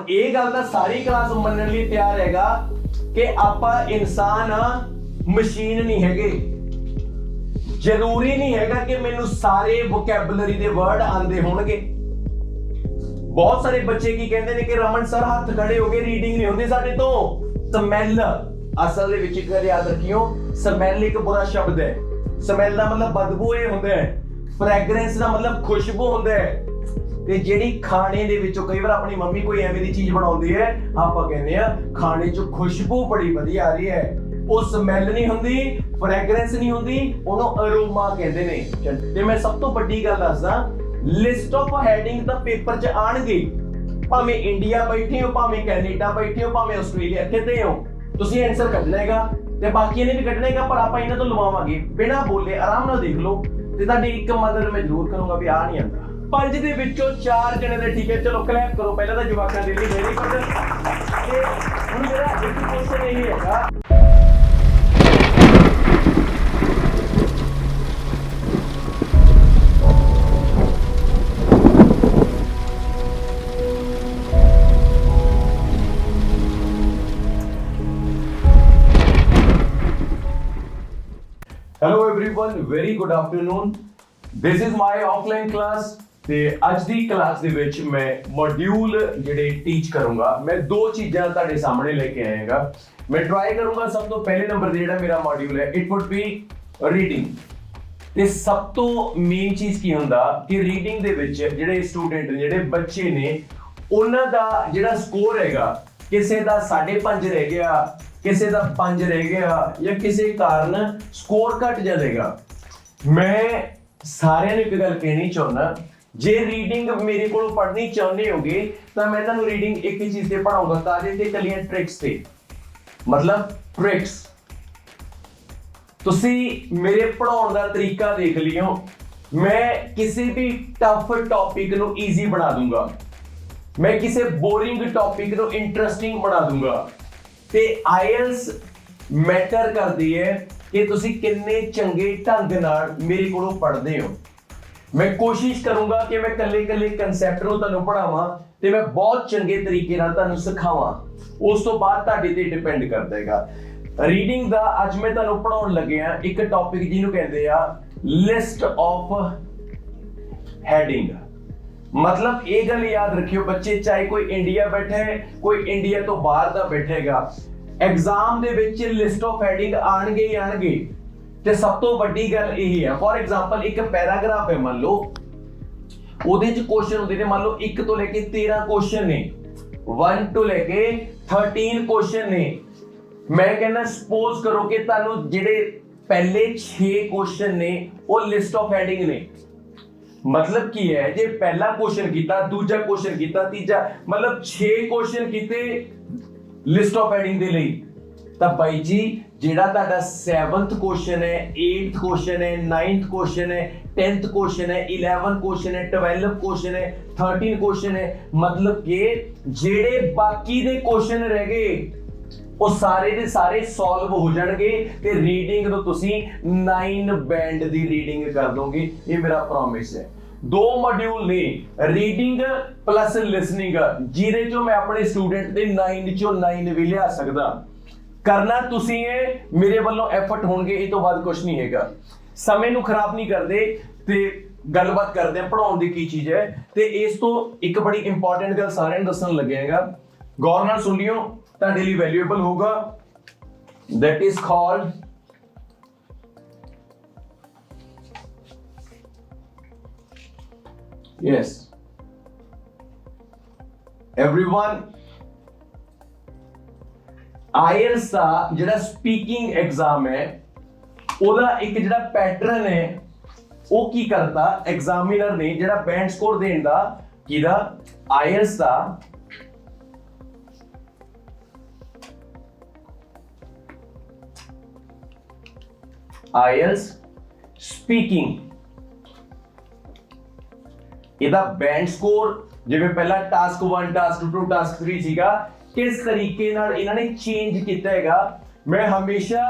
ਇਹ ਗੱਲ ਤਾਂ ਸਾਰੀ ਕਲਾਸ ਮੰਨਣ ਲਈ ਤਿਆਰ ਹੈਗਾ ਕਿ ਆਪਾਂ ਇਨਸਾਨ ਆ, ਮਸ਼ੀਨ ਨਹੀਂ ਹੈਗੇ। ਜ਼ਰੂਰੀ ਨਹੀਂ ਹੈਗਾ ਕਿ ਮੈਨੂੰ ਸਾਰੇ ਵੋਕੈਬਲਰੀ ਦੇ ਵਰਡ ਆਉਂਦੇ ਹੋਣਗੇ। ਬਹੁਤ ਸਾਰੇ ਬੱਚੇ ਕੀ ਕਹਿੰਦੇ ਨੇ ਕਿ ਰਮਨ ਸਰ ਹੱਥ ਖੜੇ ਹੋ ਗਏ, ਰੀਡਿੰਗ ਨਹੀਂ ਹੁੰਦੀ ਸਾਡੇ ਤੋਂ। ਸਮੈਲ, ਅਸਲ ਦੇ ਵਿੱਚ ਇੱਕ ਗੱਲ ਯਾਦ ਰੱਖਿਓ, ਸਮੈਲ ਇੱਕ ਬੁਰਾ ਸ਼ਬਦ ਹੈ। ਸਮੈਲ ਦਾ ਮਤਲਬ ਬਦਬੂ ਇਹ ਹੁੰਦਾ ਹੈ, ਫ੍ਰੈਗਰੈਂਸ ਦਾ ਮਤਲਬ ਖੁਸ਼ਬੂ ਹੁੰਦਾ ਹੈ। ਤੇ ਜਿਹੜੀ ਖਾਣੇ ਦੇ ਵਿੱਚੋਂ ਕਈ ਵਾਰ ਆਪਣੀ ਮੰਮੀ ਕੋਈ ਐਵੇਂ ਦੀ ਚੀਜ਼ ਬਣਾਉਂਦੀ ਹੈ, ਆਪਾਂ ਕਹਿੰਦੇ ਆ ਖਾਣੇ 'ਚੋਂ ਖੁਸ਼ਬੂ ਬੜੀ ਵਧੀਆ ਆ ਰਹੀ ਹੈ। ਉਹ ਸਮੈਲ ਨਹੀਂ ਹੁੰਦੀ, ਫ੍ਰੈਗਰੈਂਸ ਨਹੀਂ ਹੁੰਦੀ, ਉਹਨੂੰ ਅਰੋਮਾ ਕਹਿੰਦੇ ਨੇ। ਤੇ ਮੈਂ ਸਭ ਤੋਂ ਵੱਡੀ ਗੱਲ ਦੱਸਦਾ, ਲਿਸਟ ਆਫ ਹੈਡਿੰਗ ਤਾਂ ਪੇਪਰ 'ਚ ਆਣਗੇ। ਭਾਵੇਂ ਇੰਡੀਆ ਬੈਠੇ ਹੋ, ਭਾਵੇਂ ਕੈਨੇਡਾ ਬੈਠੇ ਹੋ, ਭਾਵੇਂ ਆਸਟ੍ਰੇਲੀਆ, ਕਿਤੇ ਹੋ, ਤੁਸੀਂ ਆਨਸਰ ਕੱਢਣਾ ਹੈਗਾ ਤੇ ਬਾਕੀਆਂ ਨੇ ਵੀ ਕੱਢਣਾ ਹੈਗਾ। ਪਰ ਆਪਾਂ ਇਹਨਾਂ ਤੋਂ ਲਵਾਵਾਂਗੇ ਬਿਨਾਂ ਬੋਲੇ, ਆਰਾਮ ਨਾਲ ਦੇਖ ਲਓ। ਤੇ ਤੁਹਾਡੀ ਇੱਕ ਮਦਦ ਮੈਂ ਜ਼ਰੂਰ ਕਰੂੰਗਾ ਵੀ ਆ ਨਹੀਂ ਆਉਂਦਾ। 5 ਦੇ ਵਿੱਚੋਂ 4 ਜਣੇ ਦੇ ਠੀਕ ਹੈ, ਚਲੋ ਕਲੈਪ ਕਰੋ ਪਹਿਲਾਂ ਤਾਂ ਜਵਾਕਾਂ ਦੇ ਲਈ। Very good. ਤੇ ਹੁਣ ਮੇਰਾ ਇੱਕ ਕੁਐਸਚਨ ਇਹ ਹੈਗਾ, Hello everyone, very good afternoon. This is my offline class ਤੇ ਅੱਜ ਦੀ ਕਲਾਸ ਦੇ ਵਿੱਚ ਮੈਂ ਮੋਡਿਊਲ ਜਿਹੜੇ ਟੀਚ ਕਰੂੰਗਾ। ਮੈਂ ਦੋ ਚੀਜ਼ਾਂ ਤੁਹਾਡੇ ਸਾਹਮਣੇ ਲੈ ਕੇ ਆਏਗਾ। ਮੈਂ ਟਰਾਈ ਕਰੂੰਗਾ ਸਭ ਤੋਂ ਪਹਿਲੇ ਨੰਬਰ ਤੇ ਜਿਹੜਾ ਮੇਰਾ ਮੋਡਿਊਲ ਹੈ, ਇਟ ਵੁੱਡ ਬੀ ਰੀਡਿੰਗ। ਤੇ ਸਭ ਤੋਂ ਮੇਨ ਚੀਜ਼ ਕੀ ਹੁੰਦਾ ਕਿ ਰੀਡਿੰਗ ਦੇ ਵਿੱਚ ਜਿਹੜੇ ਸਟੂਡੈਂਟ ਨੇ, ਜਿਹੜੇ ਬੱਚੇ ਨੇ, ਉਹਨਾਂ ਦਾ ਜਿਹੜਾ ਸਕੋਰ ਹੈਗਾ, ਕਿਸੇ ਦਾ 5.5 ਰਹਿ ਗਿਆ, ਕਿਸੇ ਦਾ 5 ਰਹਿ ਗਿਆ, ਜਾਂ ਕਿਸੇ ਕਾਰਨ ਸਕੋਰ ਘਟ ਜਾਏਗਾ। ਮੈਂ ਸਾਰਿਆਂ ਨੂੰ ਇੱਕ ਗੱਲ ਕਹਿਣੀ ਚਾਹੁੰਦਾ, ਜੇ ਰੀਡਿੰਗ ਮੇਰੇ ਕੋਲੋਂ ਪੜ੍ਹਨੀ ਚਾਹੁੰਦੇ ਹੋਗੇ ਤਾਂ ਮੈਂ ਤੁਹਾਨੂੰ ਰੀਡਿੰਗ ਇੱਕ ਹੀ ਚੀਜ਼ ਤੇ ਪੜਾਉਂਗਾ, ਕਾਹਦੇ ਤੇ? ਕਲੀਆਂ ਟ੍ਰਿਕਸ ਤੇ। ਮਤਲਬ ਟ੍ਰਿਕਸ। ਤੁਸੀਂ ਮੇਰੇ ਪੜਾਉਣ ਦਾ ਤਰੀਕਾ ਦੇਖ ਲਿਓ, ਮੈਂ ਕਿਸੇ ਵੀ ਟਫ ਟੌਪਿਕ ਨੂੰ ਈਜ਼ੀ ਬਣਾ ਦੂੰਗਾ, ਮੈਂ ਕਿਸੇ ਬੋਰਿੰਗ ਟੌਪਿਕ ਨੂੰ ਇੰਟਰਸਟਿੰਗ ਬਣਾ ਦੂੰਗਾ। ਤੇ ਆਇਲਸ ਮੈਟਰ ਕਰਦੀ ਹੈ ਕਿ ਤੁਸੀਂ ਕਿੰਨੇ ਚੰਗੇ ਢੰਗ ਨਾਲ ਮੇਰੇ ਕੋਲੋਂ ਪੜ੍ਹਦੇ ਹੋ। ਮੈਂ ਕੋਸ਼ਿਸ਼ ਕਰੂੰਗਾ ਕਿ ਮੈਂ ਕੱਲੇ ਕਨਸੈਪਟ ਨੂੰ ਤੁਹਾਨੂੰ ਪੜ੍ਹਾਵਾਂ ਤੇ ਮੈਂ ਬਹੁਤ ਚੰਗੇ ਤਰੀਕੇ ਨਾਲ ਤੁਹਾਨੂੰ ਸਿਖਾਵਾਂ। ਉਸ ਤੋਂ ਬਾਅਦ ਤੁਹਾਡੇ ਤੇ ਡਿਪੈਂਡ ਕਰਦਾ ਹੈਗਾ। ਰੀਡਿੰਗ ਦਾ ਅੱਜ ਮੈਂ ਤੁਹਾਨੂੰ ਪੜ੍ਹਾਉਣ ਲੱਗਿਆ ਇੱਕ ਟੌਪਿਕ ਜਿਹਨੂੰ ਕਹਿੰਦੇ ਆ ਲਿਸਟ ਆਫ ਹੈਡਿੰਗ। ਮਤਲਬ ਇਹ ਗੱਲ ਯਾਦ ਰੱਖਿਓ ਬੱਚੇ, ਚਾਹੇ ਕੋਈ ਇੰਡੀਆ ਬੈਠਾ ਹੈ, ਕੋਈ ਇੰਡੀਆ ਤੋਂ ਬਾਹਰ ਦਾ ਬੈਠੇਗਾ, ਐਗਜ਼ਾਮ ਦੇ ਵਿੱਚ ਲਿਸਟ ਆਫ ਹੈਡਿੰਗ ਆਣਗੇ ਹੀ ਆਣਗੇ। ਤੇ ਸਭ ਤੋਂ ਵੱਡੀ ਗੱਲ ਇਹ ਹੈ, ਫੋਰ ਐਗਜ਼ਾਮਪਲ ਇੱਕ ਪੈਰਾਗ੍ਰਾਫ ਹੈ, ਮੰਨ ਲਓ ਉਹਦੇ ਚ ਕੁਐਸਚਨ ਹੁੰਦੇ ਨੇ, ਮੰਨ ਲਓ 1 ਤੋਂ ਲੈ ਕੇ 13 ਕੁਐਸਚਨ ਨੇ, 1 ਤੋਂ ਲੈ ਕੇ 13 ਕੁਐਸਚਨ ਨੇ। ਮੈਂ ਕਹਿੰਦਾ ਸਪੋਜ਼ ਕਰੋ ਕਿ ਤੁਹਾਨੂੰ ਜਿਹੜੇ ਪਹਿਲੇ 6 ਕੁਐਸਚਨ ਨੇ ਉਹ ਲਿਸਟ ਆਫ ਹੈਡਿੰਗ ਨੇ। ਮਤਲਬ ਕੀ ਹੈ, ਜੇ ਪਹਿਲਾ ਕੁਐਸਚਨ ਕੀਤਾ, ਦੂਜਾ ਕੁਐਸਚਨ ਕੀਤਾ, ਤੀਜਾ, ਮਤਲਬ 6 ਕੁਐਸਚਨ ਕੀਤੇ ਲਿਸਟ ਆਫ ਹੈਡਿੰਗ ਦੇ ਲਈ, ਤਾਂ ਬਾਈ ਜੀ ਜਿਹੜਾ ਤੁਹਾਡਾ 7th ਕੁਐਸਚਨ ਹੈ, 8th ਕੁਐਸਚਨ ਹੈ, 9th ਕੁਐਸਚਨ ਹੈ, 10th ਕੁਐਸਚਨ ਹੈ, 11th ਕੁਐਸਚਨ ਹੈ, 12th ਕੁਐਸਚਨ ਹੈ, 13 ਕੁਐਸਚਨ ਹੈ, ਮਤਲਬ ਕਿ ਜਿਹੜੇ ਬਾਕੀ ਦੇ ਕੁਐਸਚਨ ਰਹਿ ਗਏ ਉਹ ਸਾਰੇ ਦੇ ਸਾਰੇ ਸੋਲਵ ਹੋ ਜਾਣਗੇ ਤੇ ਰੀਡਿੰਗ ਨੂੰ ਤੁਸੀਂ 9 ਬੈਂਡ ਦੀ ਰੀਡਿੰਗ ਕਰ ਦੋਗੇ। ਇਹ ਮੇਰਾ ਪ੍ਰੋਮਿਸ ਹੈ। 2 ਮੋਡਿਊਲ ਨੇ, ਰੀਡਿੰਗ ਪਲੱਸ ਲਿਸਨਿੰਗ, ਜਿਹਦੇ ਚੋਂ ਮੈਂ ਆਪਣੇ ਸਟੂਡੈਂਟ ਦੇ 9 ਚੋਂ 9 ਵੀ ਲਿਆ ਸਕਦਾ। ਕਰਨਾ ਤੁਸੀਂ ਹੈ, ਮੇਰੇ ਵੱਲੋਂ ਐਫਰਟ ਹੋਣਗੇ, ਇਹ ਤੋਂ ਬਾਅਦ ਕੁਝ ਨਹੀਂ ਹੈਗਾ। ਸਮੇਂ ਨੂੰ ਖਰਾਬ ਨਹੀਂ ਕਰਦੇ ਤੇ ਗੱਲਬਾਤ ਕਰਦੇ ਆ ਪੜਾਉਣ ਦੀ ਕੀ ਚੀਜ਼ ਹੈ। ਤੇ ਇਸ ਤੋਂ ਇੱਕ ਬੜੀ ਇੰਪੋਰਟੈਂਟ ਗੱਲ ਸਾਰਿਆਂ ਨੂੰ ਦੱਸਣ ਲੱਗਿਆ ਹੈਗਾ, ਗੌਰ ਨਾਲ ਸੁਣ ਲਿਓ, ਤੁਹਾਡੇ ਲਈ ਵੈਲਿਊਏਬਲ ਹੋਗਾ। that is called yes everyone, IELTS ਦਾ ਜਿਹੜਾ ਸਪੀਕਿੰਗ ਐਗਜ਼ਾਮ ਹੈ ਉਹਦਾ ਇੱਕ ਜਿਹੜਾ ਪੈਟਰਨ ਹੈ ਉਹ ਕੀ ਕਰਦਾ, ਐਗਜ਼ਾਮੀਨਰ ਨੇ ਜਿਹੜਾ ਬੈਂਡ ਸਕੋਰ ਦੇਣ ਦਾ, ਕਿਹਦਾ? IELTS ਦਾ IELTS ਸਪੀਕਿੰਗ, ਇਹਦਾ ਬੈਂਡ ਸਕੋਰ ਜਿਵੇਂ ਪਹਿਲਾਂ ਟਾਸਕ 1, ਟਾਸਕ 2, ਟਾਸਕ 3 ਸੀਗਾ, ਕਿਸ ਤਰੀਕੇ ਨਾਲ ਇਹਨਾਂ ਨੇ ਚੇਂਜ ਕੀਤਾ ਹੈਗਾ। ਮੈਂ ਹਮੇਸ਼ਾ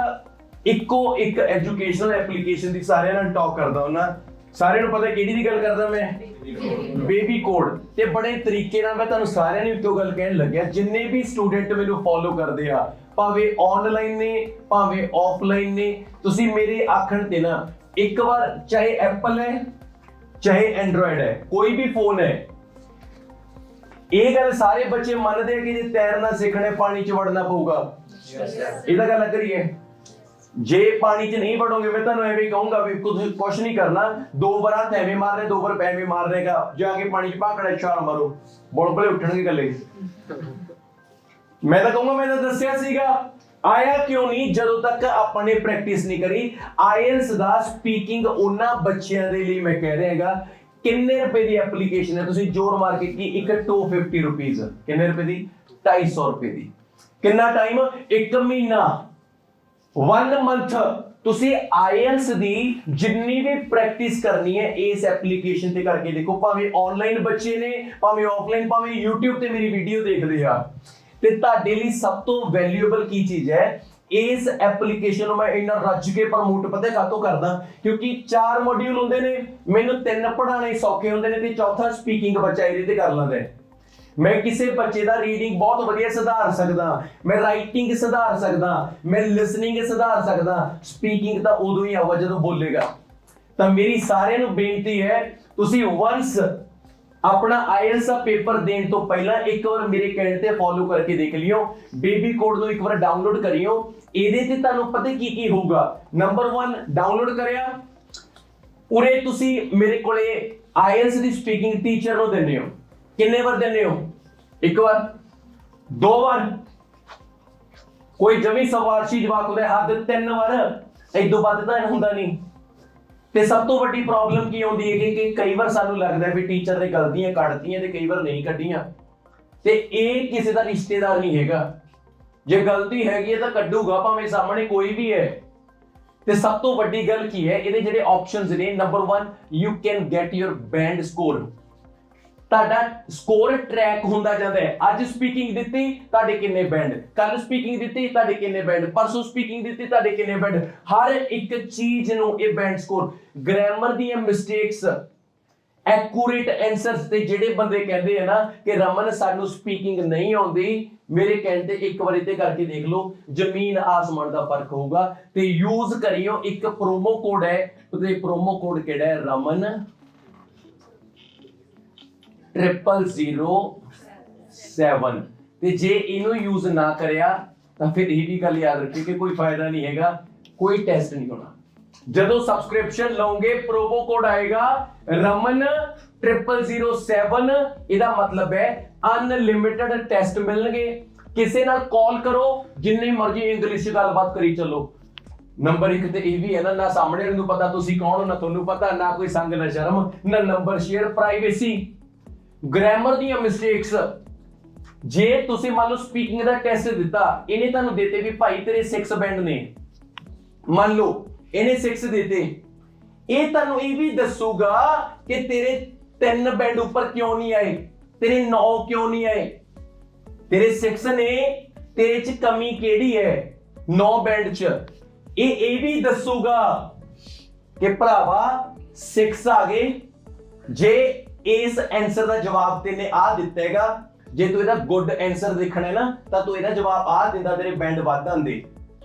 ਇੱਕੋ ਇੱਕ ਐਜੂਕੇਸ਼ਨਲ ਐਪਲੀਕੇਸ਼ਨ ਦੀ ਸਾਰਿਆਂ ਨਾਲ ਟਾਕ ਕਰਦਾ ਹੁੰਦਾ, ਸਾਰਿਆਂ ਨੂੰ ਪਤਾ ਕਿਹੜੀ ਦੀ ਗੱਲ ਕਰਦਾ ਮੈਂ, ਬੇਬੀ ਕੋਡ। ਤੇ ਬੜੇ ਤਰੀਕੇ ਨਾਲ ਮੈਂ ਤੁਹਾਨੂੰ ਸਾਰਿਆਂ ਨੂੰ ਇੱਕੋ ਗੱਲ ਕਹਿਣ ਲੱਗਿਆ, ਜਿੰਨੇ ਵੀ ਸਟੂਡੈਂਟ ਮੈਨੂੰ ਫੋਲੋ ਕਰਦੇ ਆ, ਭਾਵੇਂ ਆਨਲਾਈਨ ਨੇ ਭਾਵੇਂ ਆਫਲਾਈਨ ਨੇ, ਤੁਸੀਂ ਮੇਰੇ ਆਖਣ ਤੇ ਨਾ ਇੱਕ ਵਾਰ, ਚਾਹੇ ਐਪਲ ਹੈ ਚਾਹੇ ਐਂਡਰੋਇਡ ਹੈ, ਕੋਈ ਵੀ ਫੋਨ ਹੈ, ਇਹ ਗੱਲ ਸਾਰੇ ਬੱਚੇ ਮੰਨਦੇ ਆ ਕਿ ਜੇ ਤੈਰਨਾ ਸਿੱਖਣਾ ਪਾਣੀ 'ਚ ਵੜਨਾ ਪਊਗਾ। ਇਹਦਾ ਗੱਲ ਕਰੀਏ, ਜੇ ਪਾਣੀ 'ਚ ਨਹੀਂ ਵੜੋਗੇ, ਮੈਂ ਤੁਹਾਨੂੰ ਐਵੇਂ ਕਹੂੰਗਾ ਵੀ ਕੁਛ ਨਹੀਂ ਕਰਨਾ, 2 ਵਾਰ ਹੱਥ ਐਵੇਂ ਮਾਰਨੇ, 2 ਵਾਰ ਐਵੇਂ ਮਾਰਨੇਗਾ, ਜਾ ਕੇ ਪਾਣੀ 'ਚ ਭਾਂਕੜਾ ਛਾਲ ਮਾਰੋ, ਬੁਲਬੁਲੇ ਉੱਠਣਗੇ ਗੱਲੇ। ਮੈਂ ਤਾਂ ਕਹੂੰਗਾ, ਮੈਂ ਤਾਂ ਦੱਸਿਆ ਸੀਗਾ, ਆਇਆ ਕਿਉਂ ਨਹੀਂ? ਜਦੋਂ ਤੱਕ ਆਪਾਂ ਨੇ ਪ੍ਰੈਕਟਿਸ ਨਹੀਂ ਕਰੀ। ਆਇਲਸ ਦਾ ਸਪੀਕਿੰਗ ਉਹਨਾਂ ਬੱਚਿਆਂ ਦੇ ਲਈ ਮੈਂ ਕਹਿ ਰਿਹਾ ਹੈਗਾ, ਕਿੰਨੇ ਰੁਪਏ ਦੀ ਐਪਲੀਕੇਸ਼ਨ ਹੈ, ਤੁਸੀਂ ਜੋਰ ਮਾਰ ਕੇ ਕੀ, ਇੱਕ 250 ਰੁਪੀਜ਼, ਕਿੰਨੇ ਰੁਪਏ ਦੀ? 250 ਰੁਪਏ ਦੀ। ਕਿੰਨਾ ਟਾਈਮ? 1 ਮਹੀਨਾ, 1 ਮੰਥ। ਤੁਸੀਂ ਆਇਲਸ ਦੀ ਜਿੰਨੀ ਵੀ ਪ੍ਰੈਕਟਿਸ ਕਰਨੀ ਹੈ ਇਸ ਐਪਲੀਕੇਸ਼ਨ ਤੇ ਕਰਕੇ ਦੇਖੋ, ਭਾਵੇਂ ਆਨਲਾਈਨ ਬੱਚੇ ਨੇ ਭਾਵੇਂ ਆਫਲਾਈਨ, ਭਾਵੇਂ YouTube ਤੇ ਮੇਰੀ ਵੀਡੀਓ ਦੇਖਦੇ ਆ। ਤੇ ਤੁਹਾਡੇ ਲਈ ਸਭ ਤੋਂ ਵੈਲਿਊਏਬਲ ਕੀ ਚੀਜ਼ ਹੈ, ਇਸ ਐਪਲੀਕੇਸ਼ਨ ਨੂੰ ਮੈਂ ਇੰਨਾ ਰੱਜ ਕੇ ਪ੍ਰਮੋਟ ਪਤਾ ਕਾਹਤੋਂ ਕਰਦਾ, ਕਿਉਂਕਿ 4 ਮੋਡਿਊਲ ਹੁੰਦੇ ਨੇ, ਮੈਨੂੰ 3 ਪੜ੍ਹਾਣੇ ਸੌਖੇ ਹੁੰਦੇ ਨੇ ਤੇ ਚੌਥਾ ਸਪੀਕਿੰਗ ਬੱਚਾ ਇਹਦੇ ਤੇ ਕਰ ਲੈਂਦਾ। ਮੈਂ ਕਿਸੇ ਬੱਚੇ ਦਾ ਰੀਡਿੰਗ ਬਹੁਤ ਵਧੀਆ ਸੁਧਾਰ ਸਕਦਾ, ਮੈਂ ਰਾਈਟਿੰਗ ਸੁਧਾਰ ਸਕਦਾ, ਮੈਂ ਲਿਸਨਿੰਗ ਸੁਧਾਰ ਸਕਦਾ, ਸਪੀਕਿੰਗ ਤਾਂ ਉਦੋਂ ਹੀ ਆਊਗਾ ਜਦੋਂ ਬੋਲੇਗਾ। ਤਾਂ ਮੇਰੀ ਸਾਰਿਆਂ ਨੂੰ ਬੇਨਤੀ ਹੈ, ਤੁਸੀਂ ਵਨਸ ਆਪਣਾ ਆਇਲਸ ਦਾ ਪੇਪਰ ਦੇਣ ਤੋਂ ਪਹਿਲਾਂ ਇੱਕ ਵਾਰ ਮੇਰੇ ਕਹਿਣ ਤੇ ਫੋਲੋ ਕਰਕੇ ਦੇਖ ਲਿਓ, ਬੇਬੀ ਕੋਡ ਨੂੰ ਇੱਕ ਵਾਰ ਡਾਊਨਲੋਡ ਕਰਿਓ। ਇਹਦੇ ਤੇ ਤੁਹਾਨੂੰ ਪਤਾ ਕੀ ਹੋਊਗਾ। ਨੰਬਰ 1 ਡਾਊਨਲੋਡ ਕਰਿਆ, ਉਰੇ ਤੁਸੀਂ ਮੇਰੇ ਕੋਲੇ ਆਇਲਸ ਦੀ ਸਪੀਕਿੰਗ ਟੀਚਰ ਨੂੰ ਦਿੰਦੇ ਹੋ। ਕਿੰਨੇ ਵਾਰ ਦਿੰਦੇ ਹੋ? 1 ਵਾਰ, 2 ਵਾਰ, ਕੋਈ ਜਮੀ ਸਵਾਰਸ਼ੀ ਜਵਾਬ ਹੁੰਦਾ, ਹੱਦ 3 ਵਾਰ, ਇਹ ਤੋਂ ਵੱਧ ਤਾਂ ਹੁੰਦਾ ਨਹੀਂ। ਤੇ ਸਭ ਤੋਂ ਵੱਡੀ ਪ੍ਰੋਬਲਮ ਕੀ ਆਉਂਦੀ ਹੈ ਕਿ ਕਈ ਵਾਰ ਸਾਨੂੰ ਲੱਗਦਾ ਵੀ ਟੀਚਰ ਨੇ ਗਲਤੀਆਂ ਕੱਢਤੀਆਂ ਤੇ ਕਈ ਵਾਰ ਨਹੀਂ ਕੱਢੀਆਂ, ਤੇ ਇਹ ਕਿਸੇ ਦਾ ਰਿਸ਼ਤੇਦਾਰ ਨਹੀਂ ਹੈਗਾ। ਜੇ ਗਲਤੀ ਹੈਗੀ ਹੈ ਤਾਂ ਕੱਢੂਗਾ, ਭਾਵੇਂ ਸਾਹਮਣੇ ਕੋਈ ਵੀ ਹੈ। ਤੇ ਸਭ ਤੋਂ ਵੱਡੀ ਗੱਲ ਕੀ ਹੈ, ਇਹਦੇ ਜਿਹੜੇ ਆਪਸ਼ਨਸ ਨੇ, number 1 you can get your band score. ਤੁਹਾਡਾ ਸਕੋਰ ਟਰੈਕ ਹੁੰਦਾ ਜਾਂਦਾ ਹੈ। ਅੱਜ ਸਪੀਕਿੰਗ ਦਿੱਤੀ, ਤੁਹਾਡੇ ਕਿੰਨੇ ਬੈਂਡ, ਕੱਲ ਸਪੀਕਿੰਗ ਦਿੱਤੀ, ਤੁਹਾਡੇ ਕਿੰਨੇ ਬੈਂਡ, ਪਰਸੋਂ ਸਪੀਕਿੰਗ ਦਿੱਤੀ, ਤੁਹਾਡੇ ਕਿੰਨੇ ਬੈਂਡ। ਹਰ ਇੱਕ ਚੀਜ਼ ਨੂੰ ਇਹ ਬੈਂਡ ਸਕੋਰ, ਗ੍ਰਾਮਰ ਦੀਆਂ ਮਿਸਟੇਕਸ, ਐਕੂਰੇਟ ਆਨਸਰਸ। ਤੇ ਜਿਹੜੇ ਬੰਦੇ ਕਹਿੰਦੇ ਆ ਨਾ ਕਿ ਰਮਨ ਸਾਨੂੰ ਸਪੀਕਿੰਗ ਨਹੀਂ ਆਉਂਦੀ, ਮੇਰੇ ਕਹਿਣ ਤੇ ਇੱਕ ਵਾਰੀ ਤੇ ਕਰਕੇ ਦੇਖ ਲਓ, ਜ਼ਮੀਨ ਆਸਮਾਨ ਦਾ ਫਰਕ ਹੋਊਗਾ। ਤੇ ਯੂਜ਼ ਕਰਿਓ, ਇੱਕ ਪ੍ਰੋਮੋ ਕੋਡ ਹੈ, ਤੇ ਪ੍ਰੋਮੋ ਕੋਡ ਕਿਹੜਾ ਹੈ? ਰਮਨ 0007। ਤੇ ਜੇ ਇਹਨੂੰ ਯੂਜ਼ ਨਾ ਕਰਿਆ ਤਾਂ ਫਿਰ ਇਹ ਵੀ ਗੱਲ ਯਾਦ ਰੱਖਿਓ ਕਿ ਕੋਈ ਫਾਇਦਾ ਨਹੀਂ ਹੈਗਾ, ਕੋਈ ਟੈਸਟ ਨਹੀਂ ਹੋਣਾ। ਜਦੋਂ ਸਬਸਕ੍ਰਿਪਸ਼ਨ ਲਓਗੇ, ਪ੍ਰੋਮੋ ਕੋਡ ਆਏਗਾ ਰਮਨ 0007। ਇਹਦਾ ਮਤਲਬ ਹੈ ਅਨਲਿਮਿਟਡ ਟੈਸਟ ਮਿਲਣਗੇ। ਕਿਸੇ ਨਾਲ ਕਾਲ ਕਰੋ, ਜਿੰਨੀ ਮਰਜ਼ੀ ਇੰਗਲਿਸ਼ ਗੱਲਬਾਤ ਕਰੀ ਚੱਲੋ। ਨੰਬਰ 1 ਤੇ ਇਹ ਵੀ ਹੈ ਨਾ ਸਾਹਮਣੇ ਨੂੰ ਪਤਾ ਤੁਸੀਂ ਕੌਣ ਹੋ, ਨਾ ਤੁਹਾਨੂੰ ਪਤਾ, ਨਾ ਕੋਈ ਸੰਗ ਨਾ ਸ਼ਰਮ, ਨਾ ਨੰਬਰ ਸ਼ੇਅਰ, ਪ੍ਰਾਈਵੇਸੀ। ਗ੍ਰਾਮਰ ਦੀਆਂ ਮਿਸਟੇਕਸ, ਜੇ ਤੁਸੀਂ ਮੰਨ ਲਓ ਸਪੀਕਿੰਗ ਦਾ ਟੈਸਟ ਦਿੱਤਾ, ਇਹਨੇ ਤੁਹਾਨੂੰ ਦਿੱਤੇ ਵੀ ਭਾਈ ਤੇਰੇ 6 ਬੈਂਡ ਨੇ, ਮੰਨ ਲਓ ਇਹਨੇ 6 ਦਿੱਤੇ, ਇਹ ਤੁਹਾਨੂੰ ਇਹ ਵੀ ਦੱਸੂਗਾ ਕਿ ਤੇਰੇ 3 ਬੈਂਡ ਉੱਪਰ ਕਿਉਂ ਨਹੀਂ ਆਏ, ਤੇਰੇ 9 ਕਿਉਂ ਨਹੀਂ ਆਏ, ਤੇਰੇ 6 ਨੇ, ਤੇਰੇ ਚ ਕਮੀ ਕਿਹੜੀ ਹੈ 9 ਬੈਂਡ ਚ। ਇਹ ਵੀ ਦੱਸੂਗਾ ਕਿ ਭਰਾਵਾ 6 ਆ ਗਏ, ਜੇ ਇਸ ਆਨਸਰ ਦਾ ਜਵਾਬ ਤੈਨੇ ਆ ਦਿੱਤਾ ਹੈਗਾ, ਜੇ ਤੂੰ ਇਹਦਾ ਗੁੱਡ ਆਨਸਰ ਦੇਖਣਾ ਹੈ ਨਾ ਤਾਂ ਤੂੰ ਇਹਦਾ ਜਵਾਬ ਆ ਦਿੰਦਾ, ਤੇਰੇ ਬੈਂਡ ਵੱਧ ਆਂਦੇ।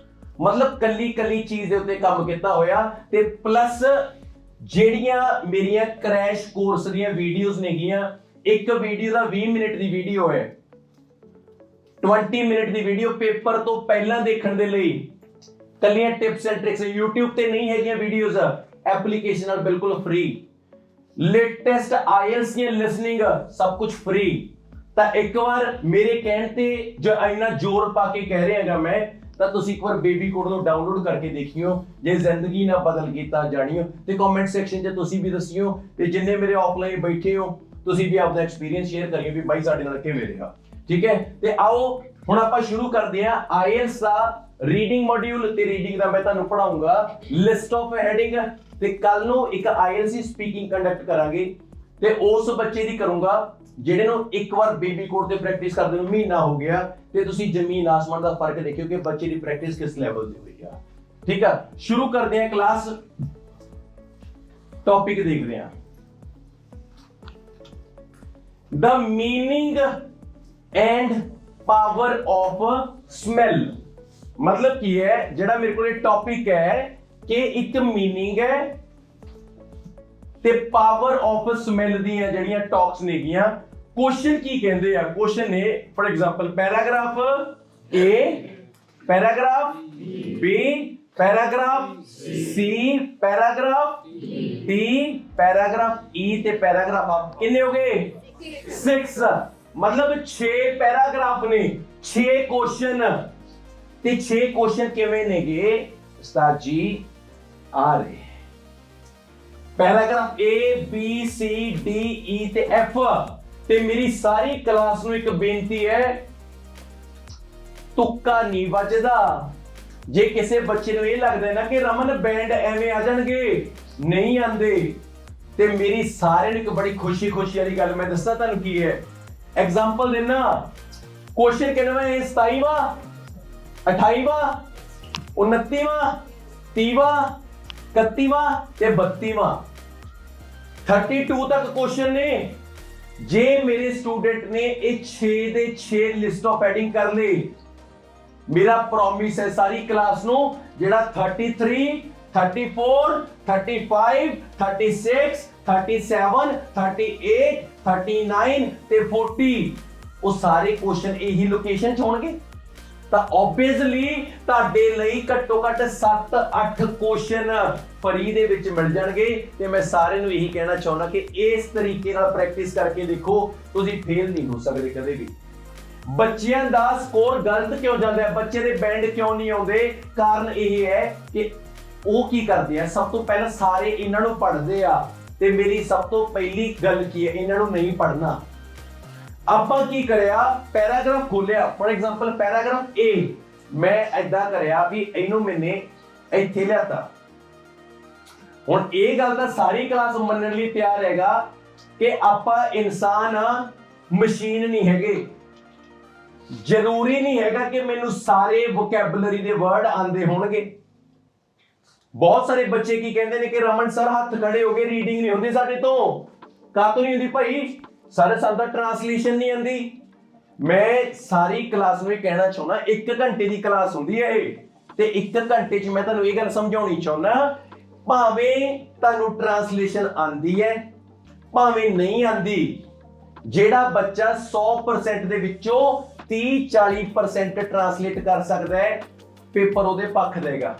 ਮਤਲਬ ਕੱਲੀ ਚੀਜ਼ ਦੇ ਉੱਤੇ ਕੰਮ ਕੀਤਾ ਹੋਇਆ। ਤੇ ਪਲੱਸ ਜਿਹੜੀਆਂ ਮੇਰੀਆਂ ਕ੍ਰੈਸ਼ ਕੋਰਸ ਦੀਆਂ ਵੀਡੀਓਜ਼ ਨੇਗੀਆਂ, ਇੱਕ ਵੀਡੀਓ ਦਾ 20 ਮਿੰਟ ਦੀ ਵੀਡੀਓ ਹੈ, 20 ਮਿੰਟ ਦੀ ਵੀਡੀਓ ਪੇਪਰ ਤੋਂ ਪਹਿਲਾਂ ਦੇਖਣ ਦੇ ਲਈ, ਕੱਲੀਆਂ ਟਿਪਸ ਐਂਡ ਟ੍ਰਿਕਸ YouTube ਤੇ ਨਹੀਂ ਹੈਗੀਆਂ ਵੀਡੀਓਜ਼, ਐਪਲੀਕੇਸ਼ਨ ਨਾਲ ਬਿਲਕੁਲ ਫ੍ਰੀ। ਲੇਟੈਸਟ ਆਇਲਸ ਦੀਆਂ ਲਿਸਨਿੰਗ ਸਭ ਕੁਝ ਫ੍ਰੀ। ਤਾਂ ਇੱਕ ਵਾਰ ਮੇਰੇ ਕਹਿਣ ਤੇ ਜੋ ਇੰਨਾ ਜ਼ੋਰ ਪਾ ਕੇ ਕਹਿ ਰਿਹਾ ਹੈਗਾ ਮੈਂ, ਤਾਂ ਤੁਸੀਂ ਇੱਕ ਵਾਰ ਬੇਬੀ ਕੋਡ ਨੂੰ ਡਾਊਨਲੋਡ ਕਰਕੇ ਦੇਖਿਓ। ਜੇ ਜ਼ਿੰਦਗੀ ਨਾ ਬਦਲ ਗਈ ਤਾਂ ਜਾਣਿਓ। ਤੇ ਕਮੈਂਟ ਸੈਕਸ਼ਨ 'ਚ ਤੁਸੀਂ ਵੀ ਦੱਸਿਓ, ਤੇ ਜਿੰਨੇ ਮੇਰੇ ਆਫਲਾਈਨ ਬੈਠੇ ਹੋ ਤੁਸੀਂ ਵੀ ਆਪਦਾ ਐਕਸਪੀਰੀਅੰਸ ਸ਼ੇਅਰ ਕਰਿਓ ਵੀ ਬਾਈ ਸਾਡੇ ਨਾਲ ਕਿਵੇਂ ਰਿਹਾ। ਠੀਕ ਹੈ, ਤੇ ਆਓ ਹੁਣ ਆਪਾਂ ਸ਼ੁਰੂ ਕਰਦੇ ਹਾਂ ਆਇਲਸ ਦਾ ਰੀਡਿੰਗ ਮੋਡਿਊਲ। ਤੇ ਰੀਡਿੰਗ ਦਾ ਮੈਂ ਤੁਹਾਨੂੰ ਪੜਾਉਂਗਾ ਲਿਸਟ ਆਫ ਹੈਡਿੰਗ, ਤੇ ਕੱਲ ਨੂੰ ਇੱਕ ਆਇਲਸ ਦੀ ਸਪੀਕਿੰਗ ਕੰਡਕਟ ਕਰਾਂਗੇ, ਤੇ ਉਸ ਬੱਚੇ ਦੀ ਕਰੂੰਗਾ ਜਿਹੜੇ ਨੂੰ ਇੱਕ ਵਾਰ ਬੇਬੀ ਕੋਡ ਤੇ ਪ੍ਰੈਕਟਿਸ ਕਰਦੇ ਨੂੰ ਮਹੀਨਾ ਹੋ ਗਿਆ, ਤੇ ਤੁਸੀਂ ਜ਼ਮੀਨ ਆਸਮਾਨ ਦਾ ਫਰਕ ਦੇਖਿਓ ਕਿ ਬੱਚੇ ਦੀ ਪ੍ਰੈਕਟਿਸ ਕਿਸ ਲੈਵਲ ਦੀ ਹੋਈ ਆ। ਠੀਕ ਆ, ਸ਼ੁਰੂ ਕਰਦੇ ਹਾਂ ਕਲਾਸ। ਟੌਪਿਕ ਦੇਖਦੇ ਹਾਂ। The meaning and power of smell. मतलब की है ਜਿਹੜਾ ਮੇਰੇ ਕੋਲ ਟੌਪਿਕ ਹੈ ਕਿ ਇੱਕ ਮੀਨਿੰਗ ਹੈ ਤੇ ਪਾਵਰ ਆਫ ਸਮੈਲ ਦੀਆਂ ਜਿਹੜੀਆਂ ਟੌਕਸ ਨੇਗੀਆਂ। ਕੁਐਸਚਨ ਕੀ ਕਹਿੰਦੇ ਆ? ਕੁਐਸਚਨ ਨੇ for example paragraph A, paragraph B, paragraph C, paragraph D, paragraph E ਤੇ ਪੈਰਾਗ੍ਰਾਫ ਕਿੰਨੇ ਹੋ ਗਏ? 6। मतलब 6 ਪੈਰਾਗ੍ਰਾਫ ਨੇ, 6 ਕੁਐਸਚਨ ਤੇ 6 ਕੁਐਸਚਨ ਕਿਵੇਂ ਨੇਗੇ ਉਸਤਾਦ ਜੀ? ਆ ਰਹੇ paragraph A B C D E ਤੇ F। ਤੇ ਮੇਰੀ ਸਾਰੀ ਕਲਾਸ ਨੂੰ ਇੱਕ ਬੇਨਤੀ ਹੈ, ਤੁੱਕਾ ਨਹੀਂ ਵੱਜਦਾ। ਜੇ ਕਿਸੇ ਬੱਚੇ ਨੂੰ ਇਹ ਲੱਗਦਾ ਹੈ ਨਾ ਕਿ ਰਮਨ ਬੈਂਡ ਐਵੇਂ ਆ ਜਾਣਗੇ, ਨਹੀਂ ਆਂਦੇ। ਤੇ ਮੇਰੀ ਸਾਰਿਆਂ ਨੂੰ ਇੱਕ ਬੜੀ ਖੁਸ਼ੀ ਵਾਲੀ ਗੱਲ ਮੈਂ ਦੱਸਾਂ ਤੁਹਾਨੂੰ ਕੀ ਹੈ। ਐਗਜ਼ਾਮਪਲ ਦੇਣਾ, ਕੁਐਸਚਨ ਕਿੰਨਾ ਹੈ? 27ਵਾਂ, 28ਵਾਂ, 29ਵਾਂ, 30ਵਾਂ, 31ਵਾਂ ਤੇ 32ਵਾਂ। 32 ਤੱਕ ਕੁਐਸਚਨ ਨੇ। ਜੇ ਮੇਰੇ ਸਟੂਡੈਂਟ ਨੇ ਇਹ 6 ਦੇ 6 ਲਿਸਟ ਆਫ ਹੈਡਿੰਗ ਕਰ ਲਈ, ਮੇਰਾ ਪ੍ਰੋਮਿਸ ਹੈ ਸਾਰੀ ਕਲਾਸ ਨੂੰ, ਜਿਹੜਾ 33, 34, 35, 36, 37, 38, 39 ਤੇ 40 ਉਹ ਸਾਰੇ ਕੁਐਸਚਨ ਇਹੀ ਲੋਕੇਸ਼ਨ 'ਚ ਹੋਣਗੇ। ਤਾਂ ਆਬਵੀਅਸਲੀ ਤੁਹਾਡੇ ਲਈ ਘੱਟੋ ਘੱਟ 7-8 ਕੁਐਸਚਨ ਫਰੀ ਦੇ ਵਿੱਚ ਮਿਲ ਜਾਣਗੇ। ਤੇ ਮੈਂ ਸਾਰਿਆਂ ਨੂੰ ਇਹੀ ਕਹਿਣਾ ਚਾਹੁੰਦਾ ਕਿ ਇਸ ਤਰੀਕੇ ਨਾਲ ਪ੍ਰੈਕਟਿਸ ਕਰਕੇ ਦੇਖੋ, ਤੁਸੀਂ ਫੇਲ ਨਹੀਂ ਹੋ ਸਕਦੇ ਕਦੇ ਵੀ। ਬੱਚਿਆਂ ਦਾ ਸਕੋਰ ਗਲਤ ਕਿਉਂ ਜਾਂਦਾ ਹੈ? ਬੱਚੇ ਦੇ ਬੈਂਡ ਕਿਉਂ ਨਹੀਂ ਆਉਂਦੇ? ਕਾਰਨ ਇਹ ਹੈ ਕਿ ਉਹ ਕੀ ਕਰਦੇ ਆ, ਸਭ ਤੋਂ ਪਹਿਲਾਂ ਸਾਰੇ ਇਹਨਾਂ ਨੂੰ ਪੜ੍ਹਦੇ ਆ। ਤੇ ਮੇਰੀ ਸਭ ਤੋਂ ਪਹਿਲੀ ਗੱਲ ਕੀ ਹੈ, ਇਹਨਾਂ ਨੂੰ ਨਹੀਂ ਪੜ੍ਹਨਾ। ਆਪਾਂ ਕੀ ਕਰਿਆ, ਪੈਰਾਗ੍ਰਾਫ ਖੋਲਿਆ। ਫॉर एग्जांपल ਪੈਰਾਗ੍ਰਾਫ A, ਮੈਂ ਐਦਾਂ ਕਰਿਆ ਵੀ ਇਹਨੂੰ ਮੈਨੇ ਇੱਥੇ ਲਿਆਤਾ। ਹੁਣ ਇਹ ਗੱਲ ਤਾਂ ਸਾਰੀ ਕਲਾਸ ਮੰਨਣ ਲਈ ਤਿਆਰ ਹੈਗਾ ਕਿ ਆਪਾਂ ਇਨਸਾਨ ਮਸ਼ੀਨ ਨਹੀਂ ਹੈਗੇ। ਜ਼ਰੂਰੀ ਨਹੀਂ ਹੈਗਾ ਕਿ ਮੈਨੂੰ ਸਾਰੇ ਵੋਕੈਬਲਰੀ ਦੇ ਵਰਡ ਆਉਂਦੇ ਹੋਣਗੇ। ਬਹੁਤ ਸਾਰੇ ਬੱਚੇ ਕੀ ਕਹਿੰਦੇ ਨੇ ਕਿ ਰਮਨ ਸਰ ਹੱਥ ਖੜੇ ਹੋ ਗਏ, ਰੀਡਿੰਗ ਨਹੀਂ ਹੁੰਦੀ ਸਾਡੇ ਤੋਂ। ਕਾਹਤੋਂ ਨਹੀਂ ਹੁੰਦੀ ਭਾਈ? ਸਾਰੇ ਸਾਨੂੰ ਤਾਂ ਟ੍ਰਾਂਸਲੇਸ਼ਨ ਨਹੀਂ ਆਉਂਦੀ। ਮੈਂ ਸਾਰੀ ਕਲਾਸ ਨੂੰ ਇਹ ਕਹਿਣਾ ਚਾਹੁੰਦਾ, 1 ਘੰਟੇ ਦੀ ਕਲਾਸ ਹੁੰਦੀ ਹੈ ਇਹ, ਤੇ 1 ਘੰਟੇ 'ਚ ਮੈਂ ਤੁਹਾਨੂੰ ਇਹ ਗੱਲ ਸਮਝਾਉਣੀ ਚਾਹੁੰਦਾ, ਭਾਵੇਂ ਤੁਹਾਨੂੰ ਟ੍ਰਾਂਸਲੇਸ਼ਨ ਆਉਂਦੀ ਹੈ ਭਾਵੇਂ ਨਹੀਂ ਆਉਂਦੀ, ਜਿਹੜਾ ਬੱਚਾ 100% ਦੇ ਵਿੱਚੋਂ 30-40% ਟ੍ਰਾਂਸਲੇਟ ਕਰ ਸਕਦਾ ਹੈ, ਪੇਪਰ ਉਹਦੇ ਪੱਖ ਦੇਗਾ।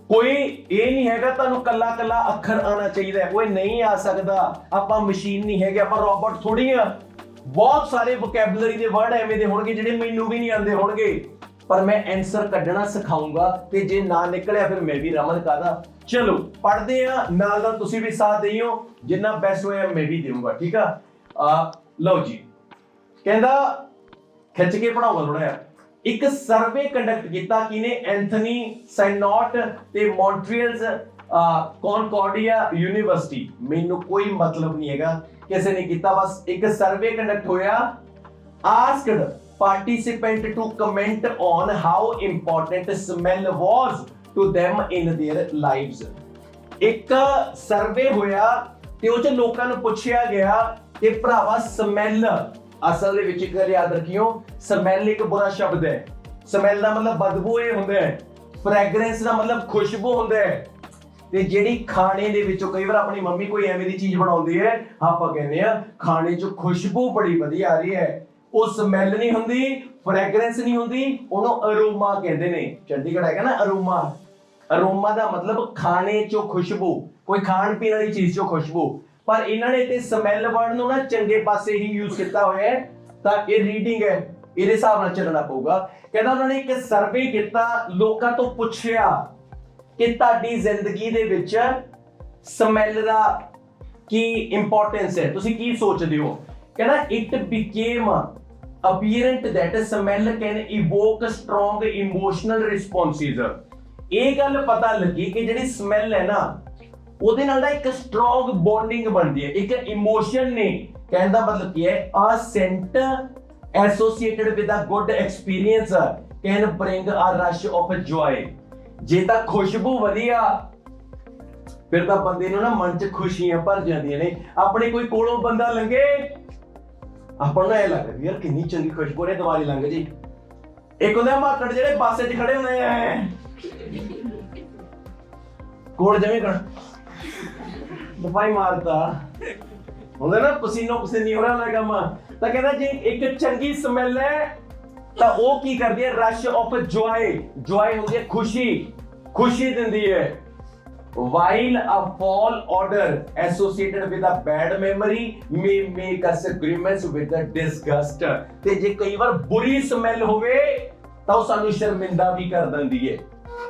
ਕੋਈ ਇਹ ਨਹੀਂ ਹੈਗਾ ਤੁਹਾਨੂੰ ਕੱਲਾ ਅੱਖਰ ਆਣਾ ਚਾਹੀਦਾ, ਕੋਈ ਨਹੀਂ ਆ ਸਕਦਾ। ਆਪਾਂ ਮਸ਼ੀਨ ਨਹੀਂ ਹੈਗੇ, ਆਪਾਂ ਰੋਬੋਟ ਥੋੜੀ ਆ। ਬਹੁਤ ਸਾਰੇ ਵੋਕੈਬਲਰੀ ਦੇ ਵਰਡ ਐਵੇਂ ਦੇ ਹੋਣਗੇ ਜਿਹੜੇ ਮੈਨੂੰ ਵੀ ਨਹੀਂ ਆਉਂਦੇ ਹੋਣਗੇ, ਪਰ ਮੈਂ ਆਨਸਰ ਕੱਢਣਾ ਸਿਖਾਉਂਗਾ। ਤੇ ਜੇ ਨਾ ਨਿਕਲਿਆ ਫਿਰ ਮੈਂ ਵੀ ਰਮਨ ਕਾਹਦਾ। ਚਲੋ ਪੜ੍ਹਦੇ ਆ, ਨਾਲ ਤੁਸੀਂ ਵੀ ਸਾਥ ਦਿਓ, ਜਿੰਨਾ ਬੈਸਟ ਹੋਇਆ ਮੈਂ ਵੀ ਦੇਵਾਂਗਾ। ਠੀਕ ਆ? ਲਓ ਜੀ, ਕਹਿੰਦਾ ਖਿੱਚ ਕੇ ਪੜਾਉਂਗਾ ਥੋੜਾ ਜਿਹਾ। ਇੱਕ ਸਰਵੇ ਕੰਡਕਟ ਕੀਤਾ ਕਿਨੇ? ਐਂਥਨੀ ਸਾਈਨੋਟ ਤੇ ਮੌਂਟਰੀਅਲਸ ਕੌਨਕੋਰਡੀਆ ਯੂਨੀਵਰਸਿਟੀ। ਮੈਨੂੰ ਕੋਈ ਮਤਲਬ ਨਹੀਂ ਹੈਗਾ ਕਿਸੇ ਨੇ ਕੀਤਾ, ਬਸ ਇੱਕ ਸਰਵੇ ਕੰਡਕਟ ਹੋਇਆ। Asked participant to comment on how important smell was to them in their lives। ਇੱਕ ਸਰਵੇ ਹੋਇਆ ਤੇ ਉਹ 'ਚ ਲੋਕਾਂ ਨੂੰ ਪੁੱਛਿਆ ਗਿਆ ਕਿ ਭਰਾਵਾ ਸਮੈਲ, ਅਸਲ ਦੇ ਵਿੱਚ ਇੱਕ ਗੱਲ ਯਾਦ ਰੱਖਿਓ, ਸਮੈਲ ਇੱਕ ਬੁਰਾ ਸ਼ਬਦ ਹੈ। ਸਮੈਲ ਦਾ ਮਤਲਬ ਬਦਬੂ ਇਹ ਹੁੰਦਾ ਹੈ, ਫ੍ਰੈਗਰੈਂਸ ਦਾ ਮਤਲਬ ਖੁਸ਼ਬੂ ਹੁੰਦਾ ਹੈ। ਤੇ ਜਿਹੜੀ ਖਾਣੇ ਦੇ ਵਿੱਚੋਂ ਕਈ ਵਾਰ ਆਪਣੀ ਮੰਮੀ ਕੋਈ ਐਵੇਂ ਦੀ ਚੀਜ਼ ਬਣਾਉਂਦੀ ਹੈ, ਆਪਾਂ ਕਹਿੰਦੇ ਆ ਖਾਣੇ 'ਚੋਂ ਖੁਸ਼ਬੂ ਬੜੀ ਵਧੀਆ ਆ ਰਹੀ ਹੈ, ਉਹ ਸਮੈਲ ਨਹੀਂ ਹੁੰਦੀ, ਫ੍ਰੈਗਰੈਂਸ ਨਹੀਂ ਹੁੰਦੀ, ਉਹਨੂੰ ਅਰੋਮਾ ਕਹਿੰਦੇ ਨੇ। ਚੰਡੀਗੜ੍ਹ ਹੈਗਾ ਨਾ ਅਰੋਮਾ, ਅਰੋਮਾ ਦਾ ਮਤਲਬ ਖਾਣੇ 'ਚੋਂ ਖੁਸ਼ਬੂ, ਕੋਈ ਖਾਣ ਪੀਣ ਵਾਲੀ ਚੀਜ਼ 'ਚੋਂ ਖੁਸ਼ਬੂ। ਪਰ ਇਹਨਾਂ ਨੇ ਤੇ ਸਮੈਲ ਵਰਡ ਨੂੰ ਨਾ ਚੰਗੇ ਪਾਸੇ ਹੀ ਯੂਜ਼ ਕੀਤਾ ਹੋਇਆ ਹੈ, ਤਾਂ ਇਹ ਰੀਡਿੰਗ ਹੈ, ਇਹਦੇ ਹਿਸਾਬ ਨਾਲ ਚੱਲਣਾ ਪਊਗਾ। ਕਹਿੰਦਾ ਉਹਨਾਂ ਨੇ ਇੱਕ ਸਰਵੇ ਕੀਤਾ, ਲੋਕਾਂ ਤੋਂ ਪੁੱਛਿਆ ਕਿ ਤੁਹਾਡੀ ਜ਼ਿੰਦਗੀ ਦੇ ਵਿੱਚ ਸਮੈਲ ਦਾ ਕੀ ਇੰਪੋਰਟੈਂਸ ਹੈ, ਤੁਸੀਂ ਕੀ ਸੋਚਦੇ ਹੋ? ਕਹਿੰਦਾ it became apparent that smell can evoke strong emotional responses। ਇਹ ਗੱਲ ਪਤਾ ਲੱਗੀ ਕਿ ਜਿਹੜੀ ਸਮੈਲ ਹੈ ਨਾ, ਉਹਦੇ ਨਾਲ ਦਾ ਇੱਕ ਸਟਰੋਂਗ ਬੌਂਡਿੰਗ ਬਣਦੀ ਹੈ, ਇੱਕ ਇਮੋਸ਼ਨ ਨੇ। ਕਹਿਣ ਦਾ ਮਤਲਬ ਕੀ ਹੈ? a scent associated with a good experience can bring a rush of joy। ਜੇ ਤਾਂ ਖੁਸ਼ਬੂ ਵਧੀਆ ਫਿਰ ਤਾਂ ਬੰਦੇ ਨੂੰ ਨਾ ਮਨ 'ਚ ਖੁਸ਼ੀਆਂ ਭਰ ਜਾਂਦੀਆਂ ਨੇ। ਆਪਣੇ ਕੋਈ ਕੋਲੋਂ ਬੰਦਾ ਲੰਘੇ, ਆਪਾਂ ਨੂੰ ਇਹ ਲੱਗਦਾ ਵੀ ਯਾਰ ਕਿੰਨੀ ਚੰਗੀ ਖੁਸ਼ਬੂ ਨੇ ਦੀਵਾਲੀ ਲੰਘ ਜੀ। ਇੱਕ ਹੁੰਦੇ ਮਾਕੜ ਜਿਹੜੇ ਬੱਸ 'ਚ ਖੜੇ ਹੁੰਦੇ ਆ ਕੋਲ ਜਮੇ ਕਰ ਦਵਾਈ ਮਾਰਦਾ ਹੁੰਦਾ ਨਾ, ਪਸੀਨੋ ਪਸੀਨੀ ਹੋ ਰਿਹਾ ਹੁੰਦਾ ਕੰਮ। ਤਾਂ ਕਹਿੰਦਾ ਜੇ ਇੱਕ ਚੰਗੀ ਸਮੈਲ ਹੈ ਤਾਂ ਉਹ ਕੀ ਕਰਦੀ ਹੈ, ਰਸ਼ ਆਫ ਜੋਏ, ਜੋਏ ਹੁੰਦੀ ਹੈ ਖੁਸ਼ੀ, ਖੁਸ਼ੀ ਦਿੰਦੀ ਹੈ। While a foul odor associated with a bad memory may make us grimace with the disgust, ਤੇ ਜੇ ਕਈ ਵਾਰ ਬੁਰੀ ਸਮੈਲ ਹੋਵੇ ਤਾਂ ਉਹ ਸਾਨੂੰ ਸ਼ਰਮਿੰਦਾ ਵੀ ਕਰ ਦਿੰਦੀ ਹੈ।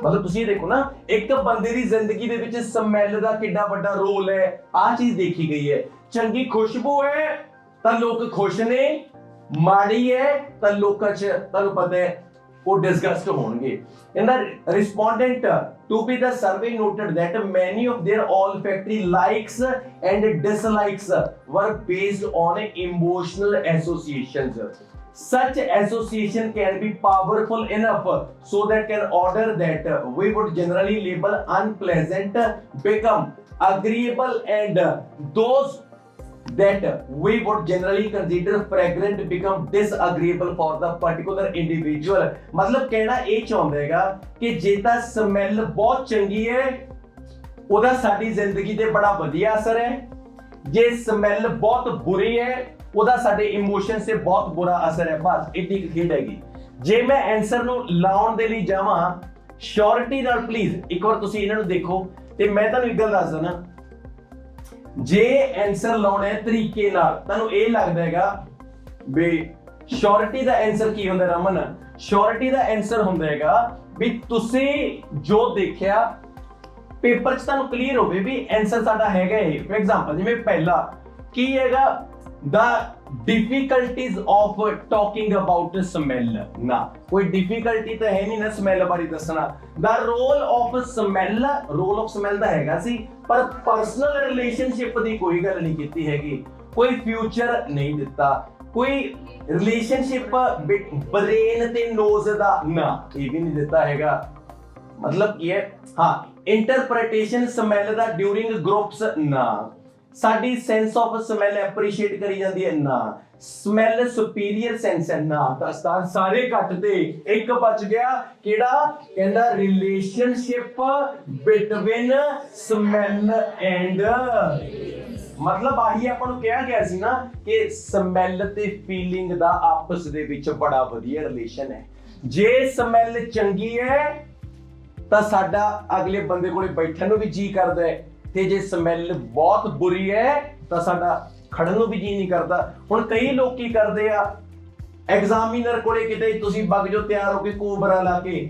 ਮਤਲਬ ਤੁਸੀਂ ਦੇਖੋ ਨਾ, ਇੱਕ ਬੰਦੇ ਦੀ ਜ਼ਿੰਦਗੀ ਦੇ ਵਿੱਚ ਸਮੈਲ ਦਾ ਕਿੰਨਾ ਵੱਡਾ ਰੋਲ ਹੈ। ਆਹ ਚੀਜ਼ ਦੇਖੀ ਗਈ ਹੈ। ਚੰਗੀ ਖੁਸ਼ਬੂ ਹੈ ਤਾਂ ਲੋਕ ਖੁਸ਼ ਨੇ, ਮਾੜੀ ਹੈ ਤਾਂ ਲੋਕਾਂ 'ਚ ਤੁਹਾਨੂੰ ਪਤਾ ਹੈ ਉਹ ਡਿਸਗਸਟ ਹੋਣਗੇ। In the respondent to be the survey noted that many of their olfactory likes and dislikes were based on emotional associations. Such association can be powerful enough so that an odor that we would generally label unpleasant become agreeable, and those that we would generally consider fragrant become disagreeable for the particular individual। मतलब कहना ਇਹ ਚਾਹੁੰਦਾ ਹੈਗਾ ਕਿ ਜੇ ਤਾਂ smell ਬਹੁਤ ਚੰਗੀ ਹੈ ਉਹਦਾ ਸਾਡੀ ਜ਼ਿੰਦਗੀ ਤੇ ਬੜਾ ਵਧੀਆ ਅਸਰ ਹੈ, ਜੇ ਸਮੈਲ ਬਹੁਤ ਬੁਰੀ ਹੈ ਉਹਦਾ ਸਾਡੇ ਇਮੋਸ਼ਨਸ ਤੇ ਬਹੁਤ ਬੁਰਾ ਅਸਰ ਹੈ। ਬਸ ਇੱਡੀ ਕੁ ਖੇਡ ਹੈਗੀ। ਜੇ ਮੈਂ ਆਨਸਰ ਨੂੰ ਲਾਉਣ ਦੇ ਲਈ ਜਾਵਾਂ ਸ਼ੋਰਿਟੀ ਨਾਲ, ਪਲੀਜ਼ ਇੱਕ ਵਾਰ ਤੁਸੀਂ ਇਹਨਾਂ ਨੂੰ ਦੇਖੋ ਤੇ ਮੈਂ ਤੁਹਾਨੂੰ ਇੱਕ ਗੱਲ ਦੱਸਦਾ ਨਾ, ਜੇ ਆਨਸਰ ਲਾਉਣਾ ਹੈ ਤਰੀਕੇ ਨਾਲ, ਤੁਹਾਨੂੰ ਇਹ ਲੱਗਦਾ ਹੈਗਾ ਵੀ ਸ਼ੋਰਿਟੀ ਦਾ ਆਨਸਰ ਕੀ ਹੁੰਦਾ ਰਮਨ, ਸ਼ੋਰਿਟੀ ਦਾ ਆਨਸਰ ਹੁੰਦਾ ਹੈਗਾ ਵੀ ਤੁਸੀਂ ਜੋ ਦੇਖਿਆ ਪੇਪਰ 'ਚ ਤੁਹਾਨੂੰ ਕਲੀਅਰ ਹੋਵੇ ਵੀ ਆਨਸਰ ਸਾਡਾ ਹੈਗਾ ਇਹ। ਫੋਰ ਐਗਜ਼ਾਮਪਲ ਜਿਵੇਂ ਪਹਿਲਾ ਕੀ ਹੈਗਾ, the difficulties of talking about smell, ਨਾ ਕੋਈ difficulty ਤਾਂ ਹੈ ਨਹੀਂ ਨਾ ਸਮੈਲ ਬਾਰੇ ਦੱਸਣਾ। the role of smell, role of smell ਦਾ ਹੈਗਾ ਸੀ ਪਰ ਪਰਸਨਲ ਰਿਲੇਸ਼ਨਸ਼ਿਪ ਦੀ ਕੋਈ ਗੱਲ ਨਹੀਂ ਕੀਤੀ ਹੈਗੀ, ਕੋਈ ਫਿਊਚਰ ਨਹੀਂ ਦਿੱਤਾ, ਕੋਈ ਰਿਲੇਸ਼ਨਸ਼ਿਪ ਬ੍ਰੇਨ ਤੇ ਨੋਜ਼ ਦਾ ਨਾ ਇਹ ਵੀ ਨਹੀਂ ਦਿੱਤਾ ਹੈਗਾ। ਮਤਲਬ ਕੀ ਹੈ, ਹਾਂ ਇੰਟਰਪ੍ਰੀਟੇਸ਼ਨ ਸਮੈਲ ਦਾ ਡਿਊਰਿੰਗ ਗਰੁੱਪਸ ਨਾ, ਸਾਡੀ ਸੈਂਸ ਆਫ ਸਮੈਲ ਐਪਰੀਸ਼ੀਏਟ ਕਰੀ ਜਾਂਦੀ ਹੈ ਨਾ, ਸਮੈਲ ਸੁਪੀਰੀਅਰ ਸੈਂਸ ਹੈ ਨਾ। ਤਾਂ ਸਾਰੇ ਘੱਟ ਤੇ ਇੱਕ ਬਚ ਗਿਆ, ਕਿਹੜਾ ਕਹਿੰਦਾ ਰਿਲੇਸ਼ਨਸ਼ਿਪ ਬਿਟਵੀਨ ਸਮੈਲ ਐਂਡ, ਮਤਲਬ ਆਹੀ ਆਪਾਂ ਨੂੰ ਕਿਹਾ ਗਿਆ ਸੀ ਨਾ ਕਿ ਸਮੈਲ ਤੇ ਫੀਲਿੰਗ ਦਾ ਆਪਸ ਦੇ ਵਿੱਚ ਬੜਾ ਵਧੀਆ ਰਿਲੇਸ਼ਨ ਹੈ। ਜੇ ਸਮੈਲ ਚੰਗੀ ਹੈ ਤਾਂ ਸਾਡਾ ਅਗਲੇ ਬੰਦੇ ਕੋਲੇ ਬੈਠਣ ਨੂੰ ਵੀ ਜੀ ਕਰਦਾ ਹੈ, ਤੇ ਜੇ ਸਮੈਲ ਬਹੁਤ ਬੁਰੀ ਹੈ ਤਾਂ ਸਾਡਾ ਖੜਨ ਨੂੰ ਵੀ ਜੀ ਨਹੀਂ ਕਰਦਾ। ਹੁਣ ਕਈ ਲੋਕ ਕੀ ਕਰਦੇ ਆ, ਐਗਜ਼ਾਮੀਨਰ ਕੋਲੇ ਕਿਤੇ ਤੁਸੀਂ ਵਗ ਜੋ ਤਿਆਰ ਹੋ ਕੇ ਕੋਬਰਾ ਲਾ ਕੇ